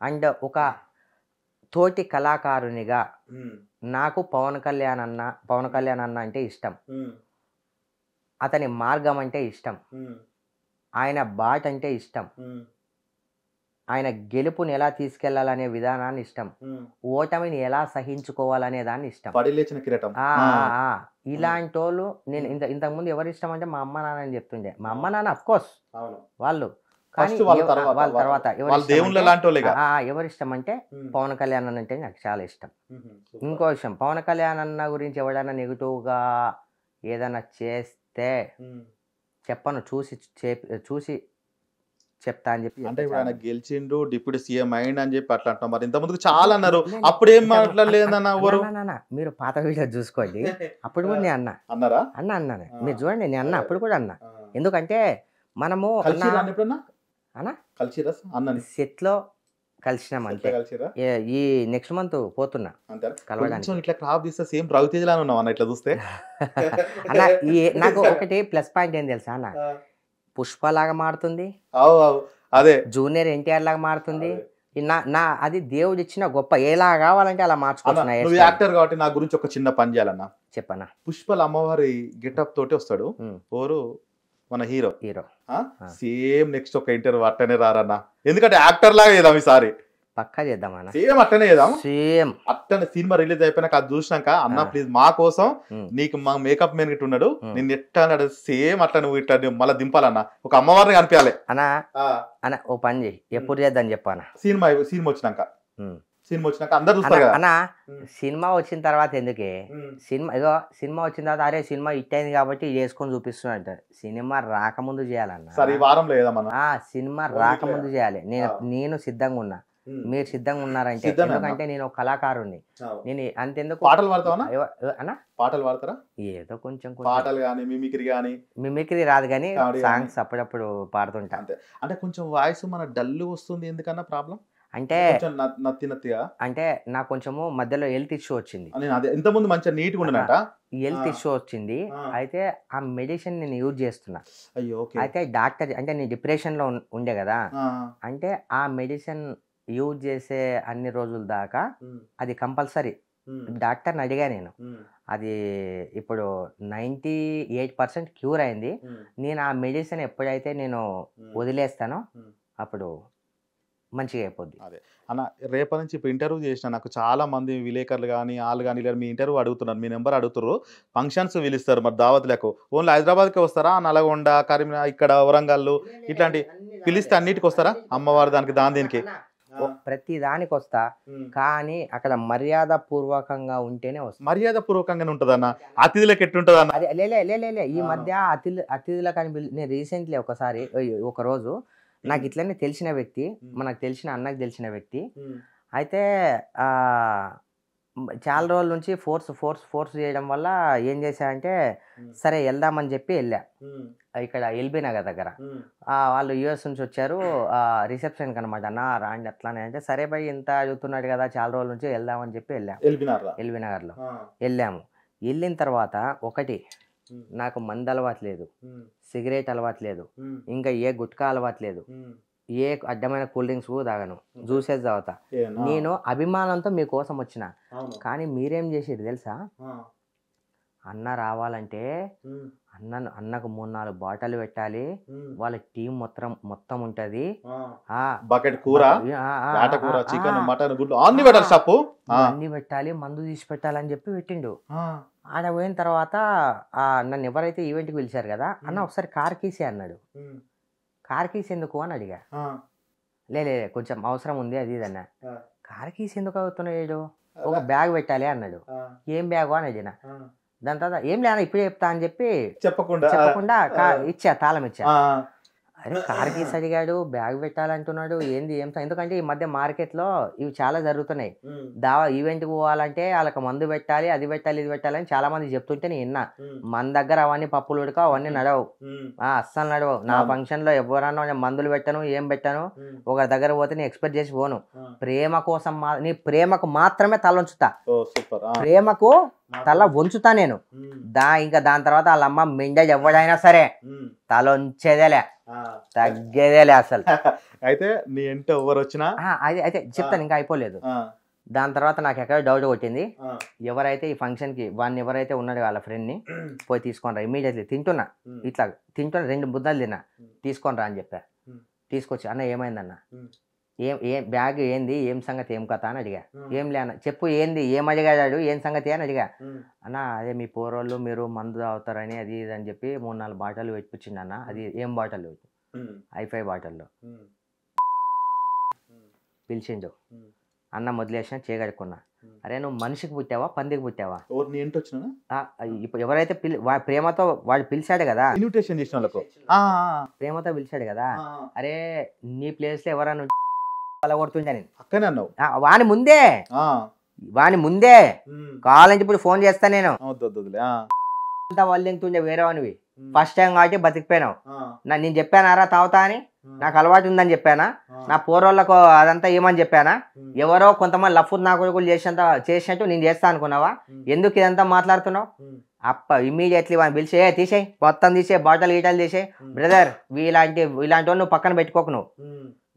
అండ్ ఒక తోటి కళాకారునిగా నాకు పవన్ కళ్యాణ్ అన్న అంటే ఇష్టం. అతని మార్గం అంటే ఇష్టం, ఆయన బాట అంటే ఇష్టం, ఆయన గెలుపుని ఎలా తీసుకెళ్లాలనే విధానాన్ని ఇష్టం, ఓటమిని ఎలా సహించుకోవాలనే దాన్ని ఇష్టం. ఇలాంటి వాళ్ళు నేను ఇంతకుముందు ఎవరు ఇష్టం అంటే మా అమ్మ నాన్న అని చెప్తుండే. మా అమ్మ నాన్న అఫ్ కోర్స్ వాళ్ళు కానీ First వాళ్ళ వాళ్ళ తర్వాత వాళ్ళ దేవుళ్ళ లాంటి వాళ్ళేగా. ఎవరి ఇష్టం అంటే పవన్ కళ్యాణ్ అన్న అంటే నాకు చాలా ఇష్టం. ఇంకో విషయం, పవన్ కళ్యాణ్ అన్న గురించి ఎవడైనా నెగిటివ్గా ఏదైనా చేస్తే చెప్పను, చూసి చెప్తా అని చెప్పి. అంటే ఇప్పుడు ఆయన గెలిచిండు, డిప్యూటీ సీఎం అయిండు అని చెప్పి అట్లా అంటాం. మరి ఇంత ముందుకు చాలా అన్నారు, అప్పుడు ఏం మాట్లాడలేదన్న ఎవరు? మీరు పాత వీడియో చూసుకోండి, అప్పుడు కూడా నేను అన్నారా? అన్నాను మీరు చూడండి, నేను అన్నా అప్పుడు కూడా అన్నా. ఎందుకంటే మనము సెట్ లో కలిసినాం అంతే. ఈ నెక్స్ట్ మంత్ పోతున్నా కలవడానికి. ఇట్లా క్రాప్ తీస్తే సేమ్ రవితేజ లానే ఉన్నావు అన్న ఇట్లా చూస్తే. అలా నాకు ఒకటి ప్లస్ పాయింట్ ఏం తెలుసా అన్న, పుష్ప లాగా మారుతుంది, అదే జూనియర్ ఎన్టీఆర్ లాగా మారుతుంది. నా అది దేవుడు ఇచ్చిన గొప్ప, ఎలా కావాలంటే అలా మార్చుకుంటున్నా. యాక్టర్ కాబట్టి నా గురించి ఒక చిన్న పని చేయాలన్నా. చెప్పన్నా. పుష్పల అమ్మవారి గెటప్ తోటి వస్తాడు ఓరు మన హీరో. సేమ్ నెక్స్ట్ ఒక ఇంటర్వ్యూ అట్టనే రారన్నా, ఎందుకంటే యాక్టర్ లాగా చేద్దాం ఈసారి. పక్కా చేద్దాం సేమ్ అట్టనే చేద్దాం. సేమ్ అట్టనే సినిమా రిలీజ్ అయిపోయినాక అది చూసినాక అన్న ప్లీజ్ మా కోసం నీకు మా మేకప్ మెన్ గిట్ట ఉన్నాడు, నేను ఎట్టా సేమ్ అట్లా నువ్వు ఇట్లా మళ్ళీ దింపాలన్నా, ఒక అమ్మవారిని కనిపించాలి అన్న. ఓ పని చేయి, ఎప్పుడు చేద్దాం చెప్పానా? సినిమా వచ్చినాక అందరు చూస్తారు కదా అన్న. సినిమా వచ్చిన తర్వాత ఎందుకే, సినిమా వచ్చిన తర్వాత అరే సినిమా హిట్ అయింది కాబట్టి చేసుకొని చూపిస్తున్నా. సినిమా రాకముందు చేయాలన్న. సినిమా రాకముందు చేయాలి. నేను సిద్ధంగా ఉన్నా, మీరు సిద్ధంగా ఉన్నారంటే. ఎందుకంటే నేను ఒక కళాకారుణ్ణి. నేను అంతెందుకు పాటలు పాడతావా అన్న? పాటలు పాడతారా? ఏదో కొంచెం పాటలు కానీ మిమిక్రీ రాదు కానీ సాంగ్స్ అప్పుడప్పుడు పాడుతుంటా. అంటే కొంచెం వాయిస్ మన డల్ వస్తుంది, ఎందుకన్నా ప్రాబ్లం అంటే అంటే నాకు కొంచెము మధ్యలో హెల్త్ ఇష్యూ వచ్చింది. ఇంత ముందు మంచిగా నీట్ గా ఉండనట, హెల్త్ ఇష్యూ వచ్చింది. అయితే ఆ మెడిసిన్ నేను యూజ్ చేస్తున్నా. అయితే డాక్టర్ అంటే నేను డిప్రెషన్ లో ఉండే కదా, అంటే ఆ మెడిసిన్ యూజ్ చేసే అన్ని రోజుల దాకా అది కంపల్సరీ. డాక్టర్ని అడిగా నేను, అది ఇప్పుడు 98% క్యూర్ అయింది. నేను ఆ మెడిసిన్ ఎప్పుడైతే నేను వదిలేస్తానో అప్పుడు మంచిగా అయిపోద్ది. అదే అన్న, రేపటి నుంచి ఇప్పుడు ఇంటర్వ్యూ చేసిన నాకు చాలా మంది విలేకరులు కానీ వాళ్ళు కానీ మీ ఇంటర్వ్యూ అడుగుతున్నారు, మీ నెంబర్ అడుగుతారు, ఫంక్షన్స్ పిలుస్తారు. మరి దావత్లకు ఓన్లీ హైదరాబాద్కి వస్తారా? నల్గొండ, కరీంనగర్, ఇక్కడ వరంగల్ ఇట్లాంటి పిలిస్తే అన్నిటికి వస్తారా? అమ్మవారి దానికి దీనికి ప్రతి దానికి వస్తా, కానీ అక్కడ మర్యాద పూర్వకంగా ఉంటేనే వస్తా. మర్యాద పూర్వకంగానే ఉంటది అన్న, అతిథులకు ఎట్టుంటది అన్న? లే ఈ మధ్య అతిథులకు అని నేను రీసెంట్లీ ఒక రోజు నాకు ఇట్లనే తెలిసిన వ్యక్తి, మనకు తెలిసిన అన్నకు తెలిసిన వ్యక్తి అయితే చాలా రోజుల నుంచి ఫోర్స్ చేయడం వల్ల ఏం చేశారంటే సరే వెళ్దామని చెప్పి వెళ్ళా. ఇక్కడ ఎల్బీ నగర్ దగ్గర వాళ్ళు యుఎస్ నుంచి వచ్చారు రిసెప్షన్కి అనమాట. అన్న రాండి అట్లానే అంటే సరే భయ్ ఇంత అడుగుతున్నాడు కదా చాలా రోజుల నుంచి వెళ్దామని చెప్పి వెళ్ళాం. ఎల్బీ నగర్లో వెళ్ళాము. వెళ్ళిన తర్వాత ఒకటి నాకు మందు అలవాటు లేదు, సిగరెట్ అలవాటు లేదు, ఇంకా ఏ గుట్కా అలవాటు లేదు, ఏ అడ్డమైన కూల్ డ్రింక్స్ కూడా తాగను, జ్యూసెస్ తాగుతా. నేను అభిమానంతో మీకోసం వచ్చిన, కానీ మీరేం చేసేది తెలుసా? అన్న రావాలంటే అన్నకు 3-4 బాటలు పెట్టాలి, వాళ్ళ టీం మొత్తం ఉంటది, బకెట్ కూర, చికెన్, మటన్, గుడ్లు అన్ని పెట్టాలి, మందు తీసి పెట్టాలని చెప్పి పెట్టిండు. ఆడ పోయిన తర్వాత నన్ను ఎవరైతే ఈవెంట్కి పిలిచారు కదా, అన్న ఒకసారి కార్ కీసే అన్నాడు. కార్ కీస్ ఎందుకు అని అడిగా. లే కొంచెం అవసరం ఉంది అది ఇది అన్న. కార్ కీస్ ఎందుకు అవుతున్నాడు? ఒక బ్యాగ్ పెట్టాలి అన్నాడు. ఏం బ్యాగు అని అడిగిన. దాని తర్వాత ఏం లేదా ఇప్పుడే చెప్తా అని చెప్పి చెప్పకుండా ఇచ్చా, తాళం ఇచ్చా. అరే కార్ కీస్ అడిగాడు, బ్యాగ్ పెట్టాలంటున్నాడు, ఏంది ఎందుకంటే ఈ మధ్య మార్కెట్లో ఇవి చాలా జరుగుతున్నాయి. ఈవెంట్కి పోవాలంటే వాళ్ళకి మందు పెట్టాలి, అది పెట్టాలి, ఇది పెట్టాలని చాలా మంది చెప్తుంటే నేను విన్నా. మన దగ్గర అవన్నీ పప్పులు ఉడక అవన్నీ నడవు, అస్సలు నడవు. నా ఫంక్షన్ లో ఎవరన్నా మందులు పెట్టను, ఏం పెట్టాను. ఒకరి దగ్గర పోతే నేను ఎక్స్పెక్ట్ చేసి పోను. ప్రేమ కోసం నీ ప్రేమకు మాత్రమే తల ఉంచుతా, ప్రేమకు తల వంచుతా నేను. ఇంకా దాని తర్వాత వాళ్ళ అమ్మ మెండేజ్ ఎవడైనా సరే తల ఉంచేదేలే, తగ్గేదేలే అసలు. అయితే నీ ఇంట ఎవరు వచ్చినా అయితే చెప్తాను, ఇంకా అయిపోలేదు. దాని తర్వాత నాకు ఎక్కడ డౌట్ కొట్టింది, ఎవరైతే ఈ ఫంక్షన్ కి వాడిని ఎవరైతే ఉన్నాడు వాళ్ళ ఫ్రెండ్ ని పోయి తీసుకొని రా ఇమీడియట్లీ. తింటున్నా 2 ముద్దలు తిన్నా, తీసుకొని రా అని చెప్పా. తీసుకొచ్చి అన్న ఏమైందన్న, ఏం బ్యాగ్ ఏంది, ఏం సంగతి, ఏం కథ అని అడిగా. ఏం లే అన్న, చెప్పు ఏంది, ఏం అడిగాడు, ఏం సంగతి అని అడిగా. అన్న అదే మీ పోరోళ్ళు మీరు మందు తాగుతారని అది ఇది అని చెప్పి 3-4 బాటలు పెట్టించిండు అన్న. అది ఏం బాటలు? ఐఫై బాటిల్లో పిలిచిండు. అన్నం వదిలేసిన చేయగడుకున్నా. అరే నువ్వు మనిషికి పుట్టావా పందికి పుట్టావా? ఇప్పుడు ఎవరైతే ప్రేమతో వాడు పిలిచాడు కదా, ఇన్విటేషన్ చేసిన వాళ్ళకు ప్రేమతో పిలిచాడు కదా, అరే నీ ప్లేస్ లో ఎవరన్నా కొడుతుండే నేను అక్కనే అన్నావు. వాని ముందే కావాలంటే ఇప్పుడు ఫోన్ చేస్తా నేను. వాళ్ళు ఎంతుండే వేరే వానివి, ఫస్ట్ టైం కాబట్టి బతికిపోయినావు. నేను చెప్పానారా తాగుతా అని? నాకు అలవాటు ఉందని చెప్పానా? నా పోరోళ్ళకు అదంతా ఏమని చెప్పానా? ఎవరో కొంతమంది లఫ్ఫుర్ నా కొడుకులు చేసినట్టు నేను చేస్తా అనుకున్నావా? ఎందుకు ఇదంతా మాట్లాడుతున్నావు? ఇమ్మీడియట్లీ వాడిని పిలిచి తీసేయి, మొత్తం తీసే, బాటలు గీటలు తీసేయి బ్రదర్, ఇలాంటి నువ్వు పక్కన పెట్టుకోకు. నువ్వు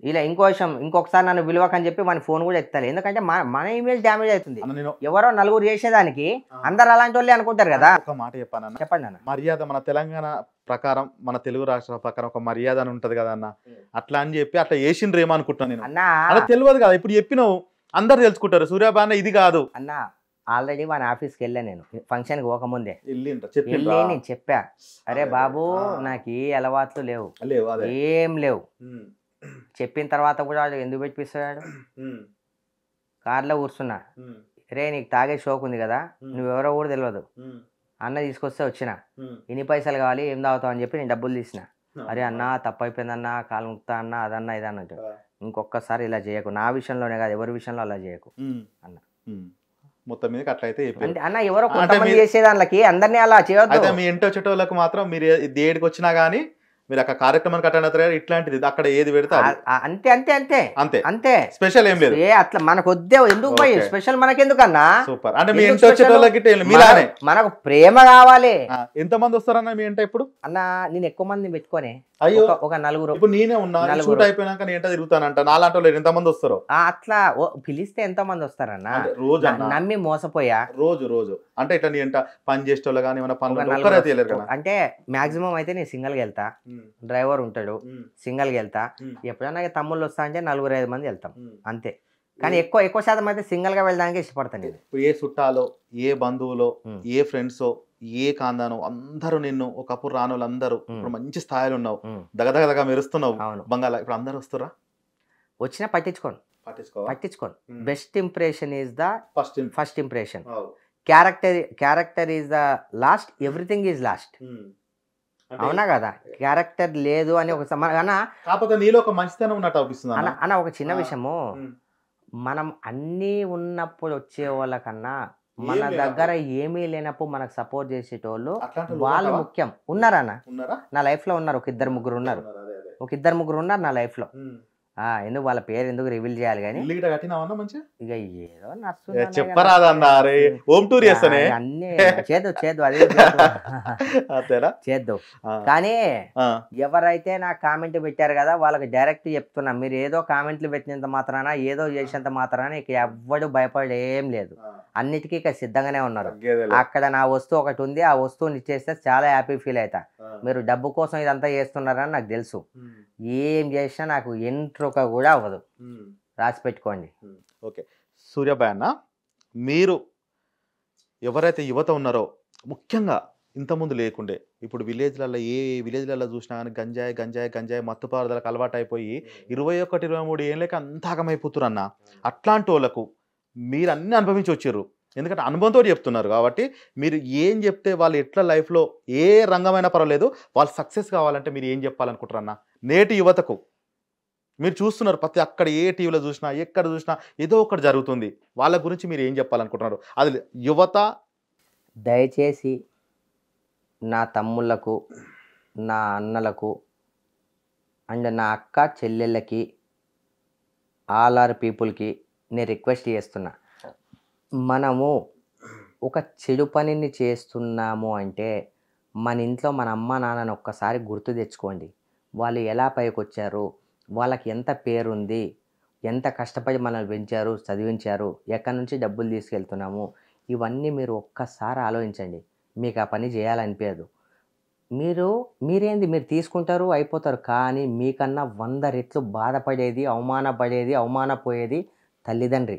ఇలా ఇంకో విషయం, ఇంకొకసారి నన్ను విలువకని చెప్పి మన ఫోన్ కూడా ఎత్తాలి. ఎందుకంటే మన ఇమేజ్ డ్యామేజ్ అవుతుంది. ఎవరో నలుగురు చేసేదానికి అందరు అలాంటి వాళ్ళే అనుకుంటారు కదా. ఒక మాట చెప్పాను, చెప్పండి అన్న. మర్యాద మన తెలంగాణ ప్రకారం, మన తెలుగు రాష్ట్రాల ప్రకారం ఒక మర్యాద అని ఉంటది కదా అన్న. అట్లా అని చెప్పి అట్లా చేసిండ్రు ఏమో అనుకుంటున్నాను నేను. అన్న అలా తెలియదు కదా, ఇప్పుడు చెప్పినావు అందరు తెలుసుకుంటారు. సూర్యాబాయ్ ఇది కాదు అన్న. ఆల్రెడీ మన ఆఫీస్కి వెళ్ళా నేను, ఫంక్షన్ కి పోకముందే వెళ్ళి నేను చెప్పా, అరే బాబు నాకు ఏ అలవాట్లు లేవు, ఏం లేవు. చెప్పిన తర్వాత కూడా ఎందుకు పెట్టిస్తాడు? కార్లో కూర్చున్నా, రే నీకు తాగే షోక్ ఉంది కదా, నువ్వెవరో కూడా తెలియదు, అన్న తీసుకొస్తే వచ్చిన, ఎన్ని పైసలు కావాలి, ఏం తాగుతావు అని చెప్పి నేను డబ్బులు తీసిన. అరే అన్న తప్పు అయిపోయిందన్న, కాలు ముక్తా అన్న, అదన్నా ఇదన్నట్టు. ఇంకొకసారి ఇలా చేయకు, నా విషయంలోనే కాదు ఎవరి విషయంలో అలా చేయకు అన్న. మొత్తం మీద అట్లయితే అన్న ఎవరో కొంతమంది చేసేదానికి అందరినీ అలా చేయొద్దు. మీ ఇంటి వచ్చేటోళ్ళకి మాత్రం మీరు ఏడికి వచ్చినా గానీ మీరు అక్కడ కార్యక్రమానికి అటెండ్ ఇట్లాంటిది అక్కడ ఏది పెడితే అంతే అంతే అంతే అంతే అంతే, స్పెషల్ ఏం లేదు. అట్లా మనకు వద్దే, ఎందుకు పోయి స్పెషల్ మనకెందుకన్నా? సూపర్. అంటే మీ ఇంటి వచ్చేటోళ్ళకి మీలానే మనకు ప్రేమ కావాలి. ఎంత మంది వస్తారన్న మీ ఇంట? ఇప్పుడు అన్న నేను ఎక్కువ మంది పెట్టుకోనే, అయ్యో ఒక నలుగురు. ఇప్పుడు నేనే ఉన్నా, షూట్ అయిపోయినాక నేను తిరుగుతానంట, నాలాంటి వాళ్ళు ఎంత మంది వస్తారు? అట్లా పిలిస్తే ఎంత మంది వస్తారన్న? రోజు నమ్మి మోసపోయా. రోజు అంటే ఇట్లా నీ ఎంట పని చేసేటోళ్ళు కానీ ఏమైనా పనులు అంటే మాక్సిమం అయితే నేను సింగిల్ గా వెళ్తా, డ్రైవర్ ఉంటాడు, సింగిల్ గా వెళ్తా. ఎప్పుడైనా తమ్ముళ్ళు వస్తా అంటే 4-5 మంది వెళ్తాం అంతే. కానీ ఎక్కువ శాతం అయితే సింగిల్ గా వెళ్ళడానికి ఇష్టపడతాను. ఏ చుట్టాలో, ఏ బంధువులో, ఏ ఫ్రెండ్సో, ఏ కాందానో అందరూ నిన్ను ఒకప్పుడు రాని వాళ్ళు అందరూ ఇప్పుడు మంచి స్థాయిలో ఉన్నావు, దగదగదగా మెరుస్తున్నావు బంగాళ. ఇప్పుడు అందరు వస్తురా? వచ్చినా పట్టించుకోను. Best impression is the first impression. Character is the last, everything is lost. అవునా కదా? క్యారెక్టర్ లేదు అని ఒక కాకపోతే నీలో ఒక మంచితనం ఉన్నట్టు అనిపిస్తుంది అన్న. ఒక చిన్న విషయము, మనం అన్నీ ఉన్నప్పుడు వచ్చే వాళ్ళకన్నా మన దగ్గర ఏమీ లేనప్పుడు మనకు సపోర్ట్ చేసేటోళ్ళు వాళ్ళు ముఖ్యం. ఉన్నారన్న నా లైఫ్ లో ఉన్నారు, ఒక 2-3 ఉన్నారు, నా లైఫ్ లో. ఎందుకు వాళ్ళ పేరు ఎందుకు రివీల్ చేయాలి కానీ ఇక ఏదో చెప్పరాదన్నా. హోమ్ టూర్ చేస్తానే అన్ని చేద్దాం అదే చేద్దాం. కానీ ఎవరైతే నా కామెంట్ పెట్టారు కదా వాళ్ళకి డైరెక్ట్ చెప్తున్నా, మీరు ఏదో కామెంట్లు పెట్టినంత మాత్రాన, ఏదో చేసినంత మాత్రాన ఇక ఎవ్వడు భయపడేం లేదు. అన్నిటికీ ఇక సిద్ధంగానే ఉన్నారు. అక్కడ నా వస్తువు ఒకటి ఉంది, ఆ వస్తువుని ఇచ్చేస్తే చాలా హ్యాపీ ఫీల్ అవుతా. మీరు డబ్బు కోసం ఇదంతా చేస్తున్నారని నాకు తెలుసు. ఏం చేసినా నాకు ఎంట్రుక కూడా అవ్వదు, రాసి పెట్టుకోండి. ఓకే సూర్యాబాయ్ అన్న, మీరు ఎవరైతే యువత ఉన్నారో ముఖ్యంగా ఇంతకుముందు లేకుండే, ఇప్పుడు విలేజ్లలో ఏ విలేజ్లలో చూసినా కానీ గంజాయి మత్తుపారుదలకు అలవాటు అయిపోయి 21-23 ఏళ్ళకి అంతాగమైపోతున్నారు అన్న. అట్లాంటి వాళ్ళకు మీరు అన్ని అనుభవించి వచ్చారు, ఎందుకంటే అనుభవంతో చెప్తున్నారు కాబట్టి మీరు ఏం చెప్తే వాళ్ళు ఎట్లా లైఫ్లో ఏ రంగమైనా పర్వాలేదు వాళ్ళు సక్సెస్ కావాలంటే మీరు ఏం చెప్పాలనుకుంటారు అన్న? నేటి యువతకు మీరు చూస్తున్నారు, ప్రతి అక్కడ ఏ టీవీలో చూసినా ఎక్కడ చూసినా ఏదో ఒకటి జరుగుతుంది, వాళ్ళ గురించి మీరు ఏం చెప్పాలనుకుంటున్నారు? అది యువత దయచేసి నా తమ్ముళ్ళకు, నా అన్నలకు అండ్ నా అక్క చెల్లెళ్ళకి, ఆల్ ఆర్ పీపుల్కి నేను రిక్వెస్ట్ చేస్తున్నా, మనము ఒక చెడు పనిని చేస్తున్నాము అంటే మన ఇంట్లో మన అమ్మ నాన్నని ఒక్కసారి గుర్తు తెచ్చుకోండి. వాళ్ళు ఎలా పైకి వచ్చారు, వాళ్ళకి ఎంత పేరుంది, ఎంత కష్టపడి మనల్ని పెంచారు, చదివించారు, ఎక్కడి నుంచి డబ్బులు తీసుకెళ్తున్నాము, ఇవన్నీ మీరు ఒక్కసారి ఆలోచించండి. మీకు ఆ పని చేయాలనిపించదు. మీరేంది మీరు తీసుకుంటారు అయిపోతారు, కానీ మీకన్నా 100 రెట్లు బాధపడేది, అవమానపోయేది తల్లిదండ్రి.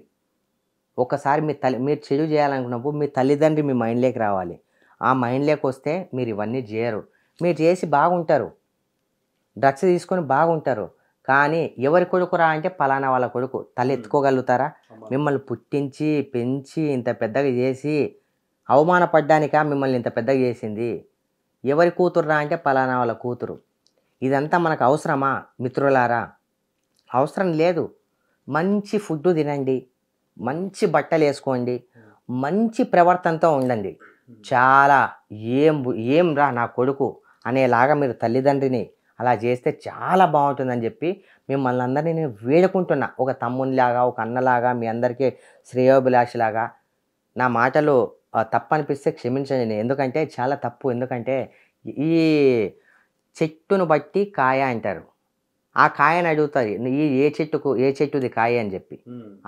ఒకసారి మీరు చెడు చేయాలనుకున్నప్పుడు మీ తల్లిదండ్రి మీ మైండ్లోకి రావాలి. ఆ మైండ్లోకి వస్తే మీరు ఇవన్నీ చేయరు, మీరు చేసి బాగుంటారు. డ్రగ్స్ తీసుకొని బాగుంటారు. కానీ ఎవరి కొడుకురా అంటే పలానా వాళ్ళ కొడుకు. తల్లి ఎత్తుకోగలుగుతారా? మిమ్మల్ని పుట్టించి పెంచి ఇంత పెద్దగా చేసి అవమానపడ్డానికా మిమ్మల్ని ఇంత పెద్దగా చేసింది? ఎవరి కూతురురా అంటే పలానా వాళ్ళ కూతురు. ఇదంతా మనకు అవసరమా మిత్రులారా? అవసరం లేదు. మంచి ఫుడ్ తినండి, మంచి బట్టలు వేసుకోండి, మంచి ప్రవర్తనతో ఉండండి. చాలా ఏం రా నా కొడుకు అనేలాగా మీరు తల్లిదండ్రిని అలా చేస్తే చాలా బాగుంటుందని చెప్పి మిమ్మల్ని అందరినీ నేను వేడుకుంటున్నా. ఒక తమ్మునిలాగా, ఒక అన్నలాగా, మీ అందరికీ శ్రేయోభిలాషిలాగా. నా మాటలు తప్పు అనిపిస్తే క్షమించండి. ఎందుకంటే చాలా తప్పు. ఎందుకంటే ఈ చెట్టును బట్టి కాయ అంటారు. ఆ కాయని అడుగుతుంది ఏ చెట్టుది కాయ అని చెప్పి.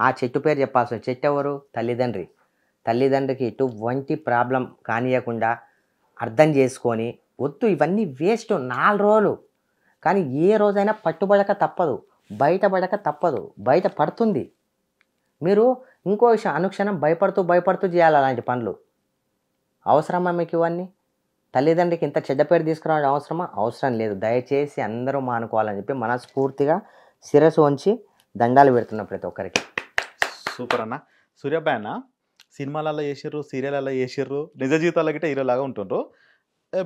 ఆ చెట్టు పేరు చెప్పాల్సిన చెట్టు ఎవరు? తల్లిదండ్రికి ఎటువంటి ప్రాబ్లం కానియకుండా అర్థం చేసుకొని వద్దు ఇవన్నీ వేస్ట్ 4 రోజులు. కానీ ఏ రోజైనా పట్టుబడక తప్పదు, బయటపడక తప్పదు, బయట పడుతుంది. మీరు ఇంకో విషయం, అనుక్షణం భయపడుతూ చేయాలి అలాంటి పనులు. అవసరమా మీకు ఇవన్నీ? తల్లిదండ్రికి ఇంత చెడ్డ పేరు తీసుకురావడం అవసరమా? అవసరం లేదు. దయచేసి అందరూ మానుకోవాలని చెప్పి మనస్ఫూర్తిగా శిరస్సు ఉంచి దండాలు పెడుతున్నా ప్రతి ఒక్కరికి. సూపర్ అన్న. సూర్యాబాయ్ అన్న సినిమాలలో చేసిర్రు, సీరియల్లో చేసిర్రు, నిజ జీవితాల్లో గిట్ట హీరోలాగా ఉంటుండ్రు.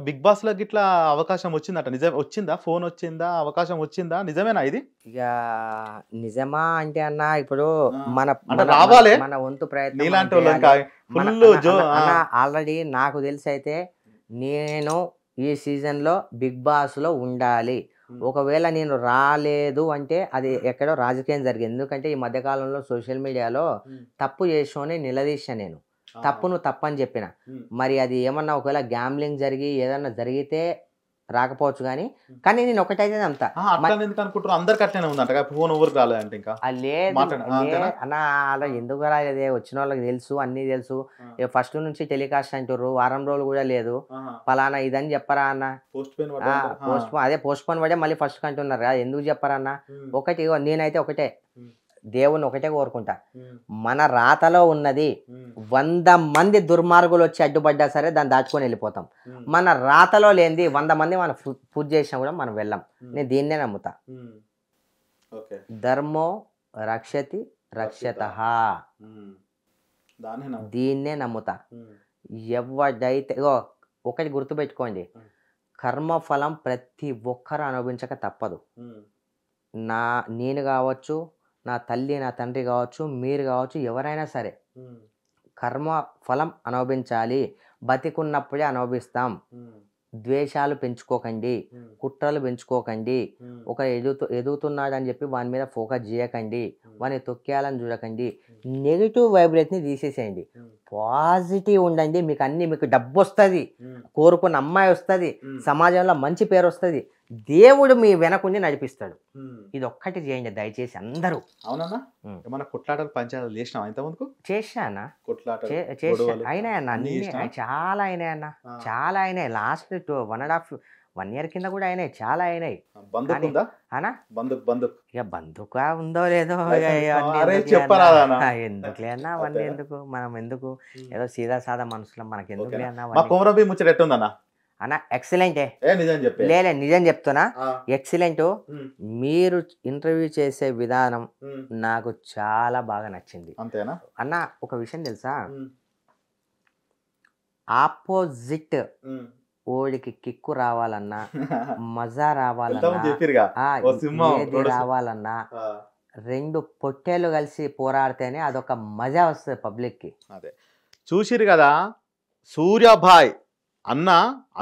బిగ్ బాస్లో గిట్లా అవకాశం వచ్చిందట, నిజం వచ్చిందా? ఫోన్ వచ్చిందా? అవకాశం వచ్చిందా? నిజమేనా ఇది? ఇక నిజమా అంటే అన్న ఇప్పుడు రావాలే మన వంతు ప్రయత్నం. ఆల్రెడీ నాకు తెలిసి అయితే నేను ఈ సీజన్లో బిగ్ బాస్లో ఉండాలి. ఒకవేళ నేను రాలేదు అంటే అది ఎక్కడో రాజకీయం జరిగింది. ఎందుకంటే ఈ మధ్యకాలంలో సోషల్ మీడియాలో తప్పు చేసామని నిలదీశా నేను. తప్పు నువ్వు తప్పని చెప్పిన. మరి అది ఏమన్నా ఒకవేళ గ్యాంబ్లింగ్ జరిగి ఏదన్నా జరిగితే రాకపోవచ్చు కానీ నేను ఒకటైతే నమ్ముతా. అన్న అలా ఎందుకు రాలేదే? వచ్చిన వాళ్ళకి తెలుసు, అన్నీ తెలుసు. ఫస్ట్ నుంచి టెలికాస్ట్ అంటారు, వారం రోజులు కూడా లేదు. పలానా ఇదని చెప్పరా అన్న? పోస్ట్ పోన్ పడే మళ్ళీ ఫస్ట్ అంటున్నారు కదా, ఎందుకు చెప్పరా అన్న? ఒకటి నేనైతే ఒకటే దేవుణ్ణి ఒకటే కోరుకుంటా, మన రాతలో ఉన్నది 100 మంది దుర్మార్గులు వచ్చి అడ్డుపడ్డా సరే దాన్ని దాచుకొని వెళ్ళిపోతాం. మన రాతలో లేనిది 100 మంది మనం పూజ చేసినా కూడా మనం వెళ్ళాం. నేను దీన్నే నమ్ముతా. ధర్మో రక్షతి రక్షతః, దీన్నే నమ్ముతా. ఎవడైతే ఒకటి గుర్తుపెట్టుకోండి, కర్మఫలం ప్రతి ఒక్కరు అనుభవించక తప్పదు. నేను కావచ్చు, నా తల్లి నా తండ్రి కావచ్చు, మీరు కావచ్చు, ఎవరైనా సరే కర్మ ఫలం అనుభవించాలి. బతికున్నప్పుడే అనుభవిస్తాం. ద్వేషాలు పెంచుకోకండి, కుట్రలు పెంచుకోకండి. ఒక ఎదుగుతున్నాడు అని చెప్పి వాని మీద ఫోకస్ చేయకండి, వాని తొక్కేయాలని చూడకండి. నెగిటివ్ వైబ్రేట్ని తీసేసేయండి, పాజిటివ్ ఉండండి. మీకు డబ్బు వస్తుంది, కోరుకున్న అమ్మాయి వస్తుంది, సమాజంలో మంచి పేరు వస్తుంది, దేవుడు మీ వెనకుండి నడిపిస్తాడు. ఇది ఒక్కటి చేయండి దయచేసి అందరూ. అవునన్నా, ఏమన్నా కొట్లాటలు పంచాయతీలు చేసినావా ఇంతకుముందుకు? చేశానా? అయినాయన్నా, అన్ని చాలా అయినాయన్నా, చాలా అయినాయి. లాస్ట్ 1.5 year కింద కూడా అయినాయి, చాలా అయినాయి. ఇక బంధుకా ఉందో లేదో ఎందుకులే అన్నా అవన్నీ. ఎందుకు మనం ఎందుకు ఏదో సీదా సాదా మనుషులం, మనకి ఎందుకులే అన్నా? అన్న ఎక్సలెంటే, నిజం చెప్తున్నా, ఎక్సలెంట్. మీరు ఇంటర్వ్యూ చేసే విధానం నాకు చాలా బాగా నచ్చింది. అంతేనా అన్న? ఒక విషయం తెలుసా, ఆపోజిట్ ఓడికి కిక్కు రావాలన్నా, మజా రావాలన్నా, ఏది రావాలన్నా 2 పొట్టేలు కలిసి పోరాడితేనే అదొక మజా వస్తుంది పబ్లిక్కి. అదే చూసిరు కదా, సూర్యాబాయ్ అన్న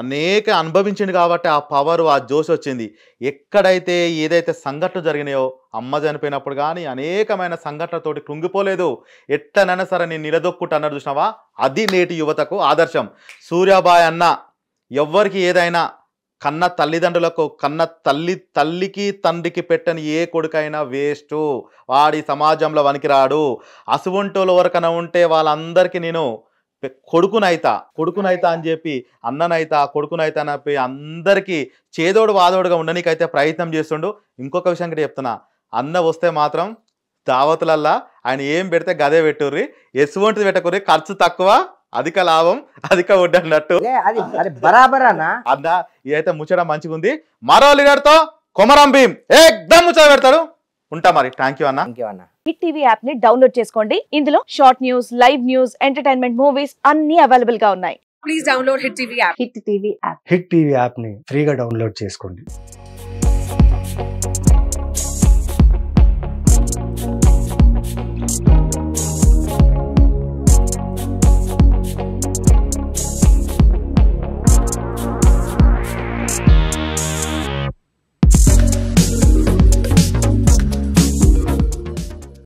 అనేక అనుభవించింది కాబట్టి ఆ పవర్, ఆ జోష్ వచ్చింది. ఎక్కడైతే ఏదైతే సంఘటనలు జరిగినాయో, అమ్మ చనిపోయినప్పుడు కానీ అనేకమైన సంఘటనలతోటి కృంగిపోలేదు. ఎట్లనైనా సరే నేను నిలదొక్కుంటా అన్నారు చూసినావా, అది నేటి యువతకు ఆదర్శం. సూర్యాబాయ్ అన్న ఎవ్వరికి ఏదైనా కన్న తల్లిదండ్రులకు, కన్న తల్లికి తండ్రికి పెట్టని ఏ కొడుకైనా వేస్ట్, వాడి సమాజంలో వనికిరాడు. అసువంటోళ్ళ వరకైనా ఉంటే వాళ్ళందరికీ నేను కొడుకునైతా అని చెప్పి, అన్ననైతా కొడుకునైతా అని చెప్పి అందరికీ చేదోడు వాదోడుగా ఉండనీకైతే ప్రయత్నం చేస్తుండు. ఇంకొక విషయం కూడా చెప్తున్నా, అన్న వస్తే మాత్రం దావతులల్లా ఆయన ఏం పెడితే గదే పెట్టుర్రి, ఎసువంటిది పెట్టకుర్రి, ఖర్చు తక్కువ, అధిక లాభం, అధిక వడ్డీ అన్నట్టు. అన్న ఇదైతే ముచ్చట మంచిగా ఉంది. మరో లీడర్తో కొమరం భీం ఏకదమ్ ముచ్చట పెడతాడు. ఉంటా మరి. థ్యాంక్ యూ అన్న. ఇంకేమన్నా హిట్ టీవీ యాప్ ని డౌన్లోడ్ చేసుకోండి. ఇందులో short news, live news, entertainment movies అన్ని అవైలబుల్ గా ఉన్నాయి. Please download hit TV app. Hit TV యాప్ని ఫ్రీగా డౌన్లోడ్ చేసుకోండి.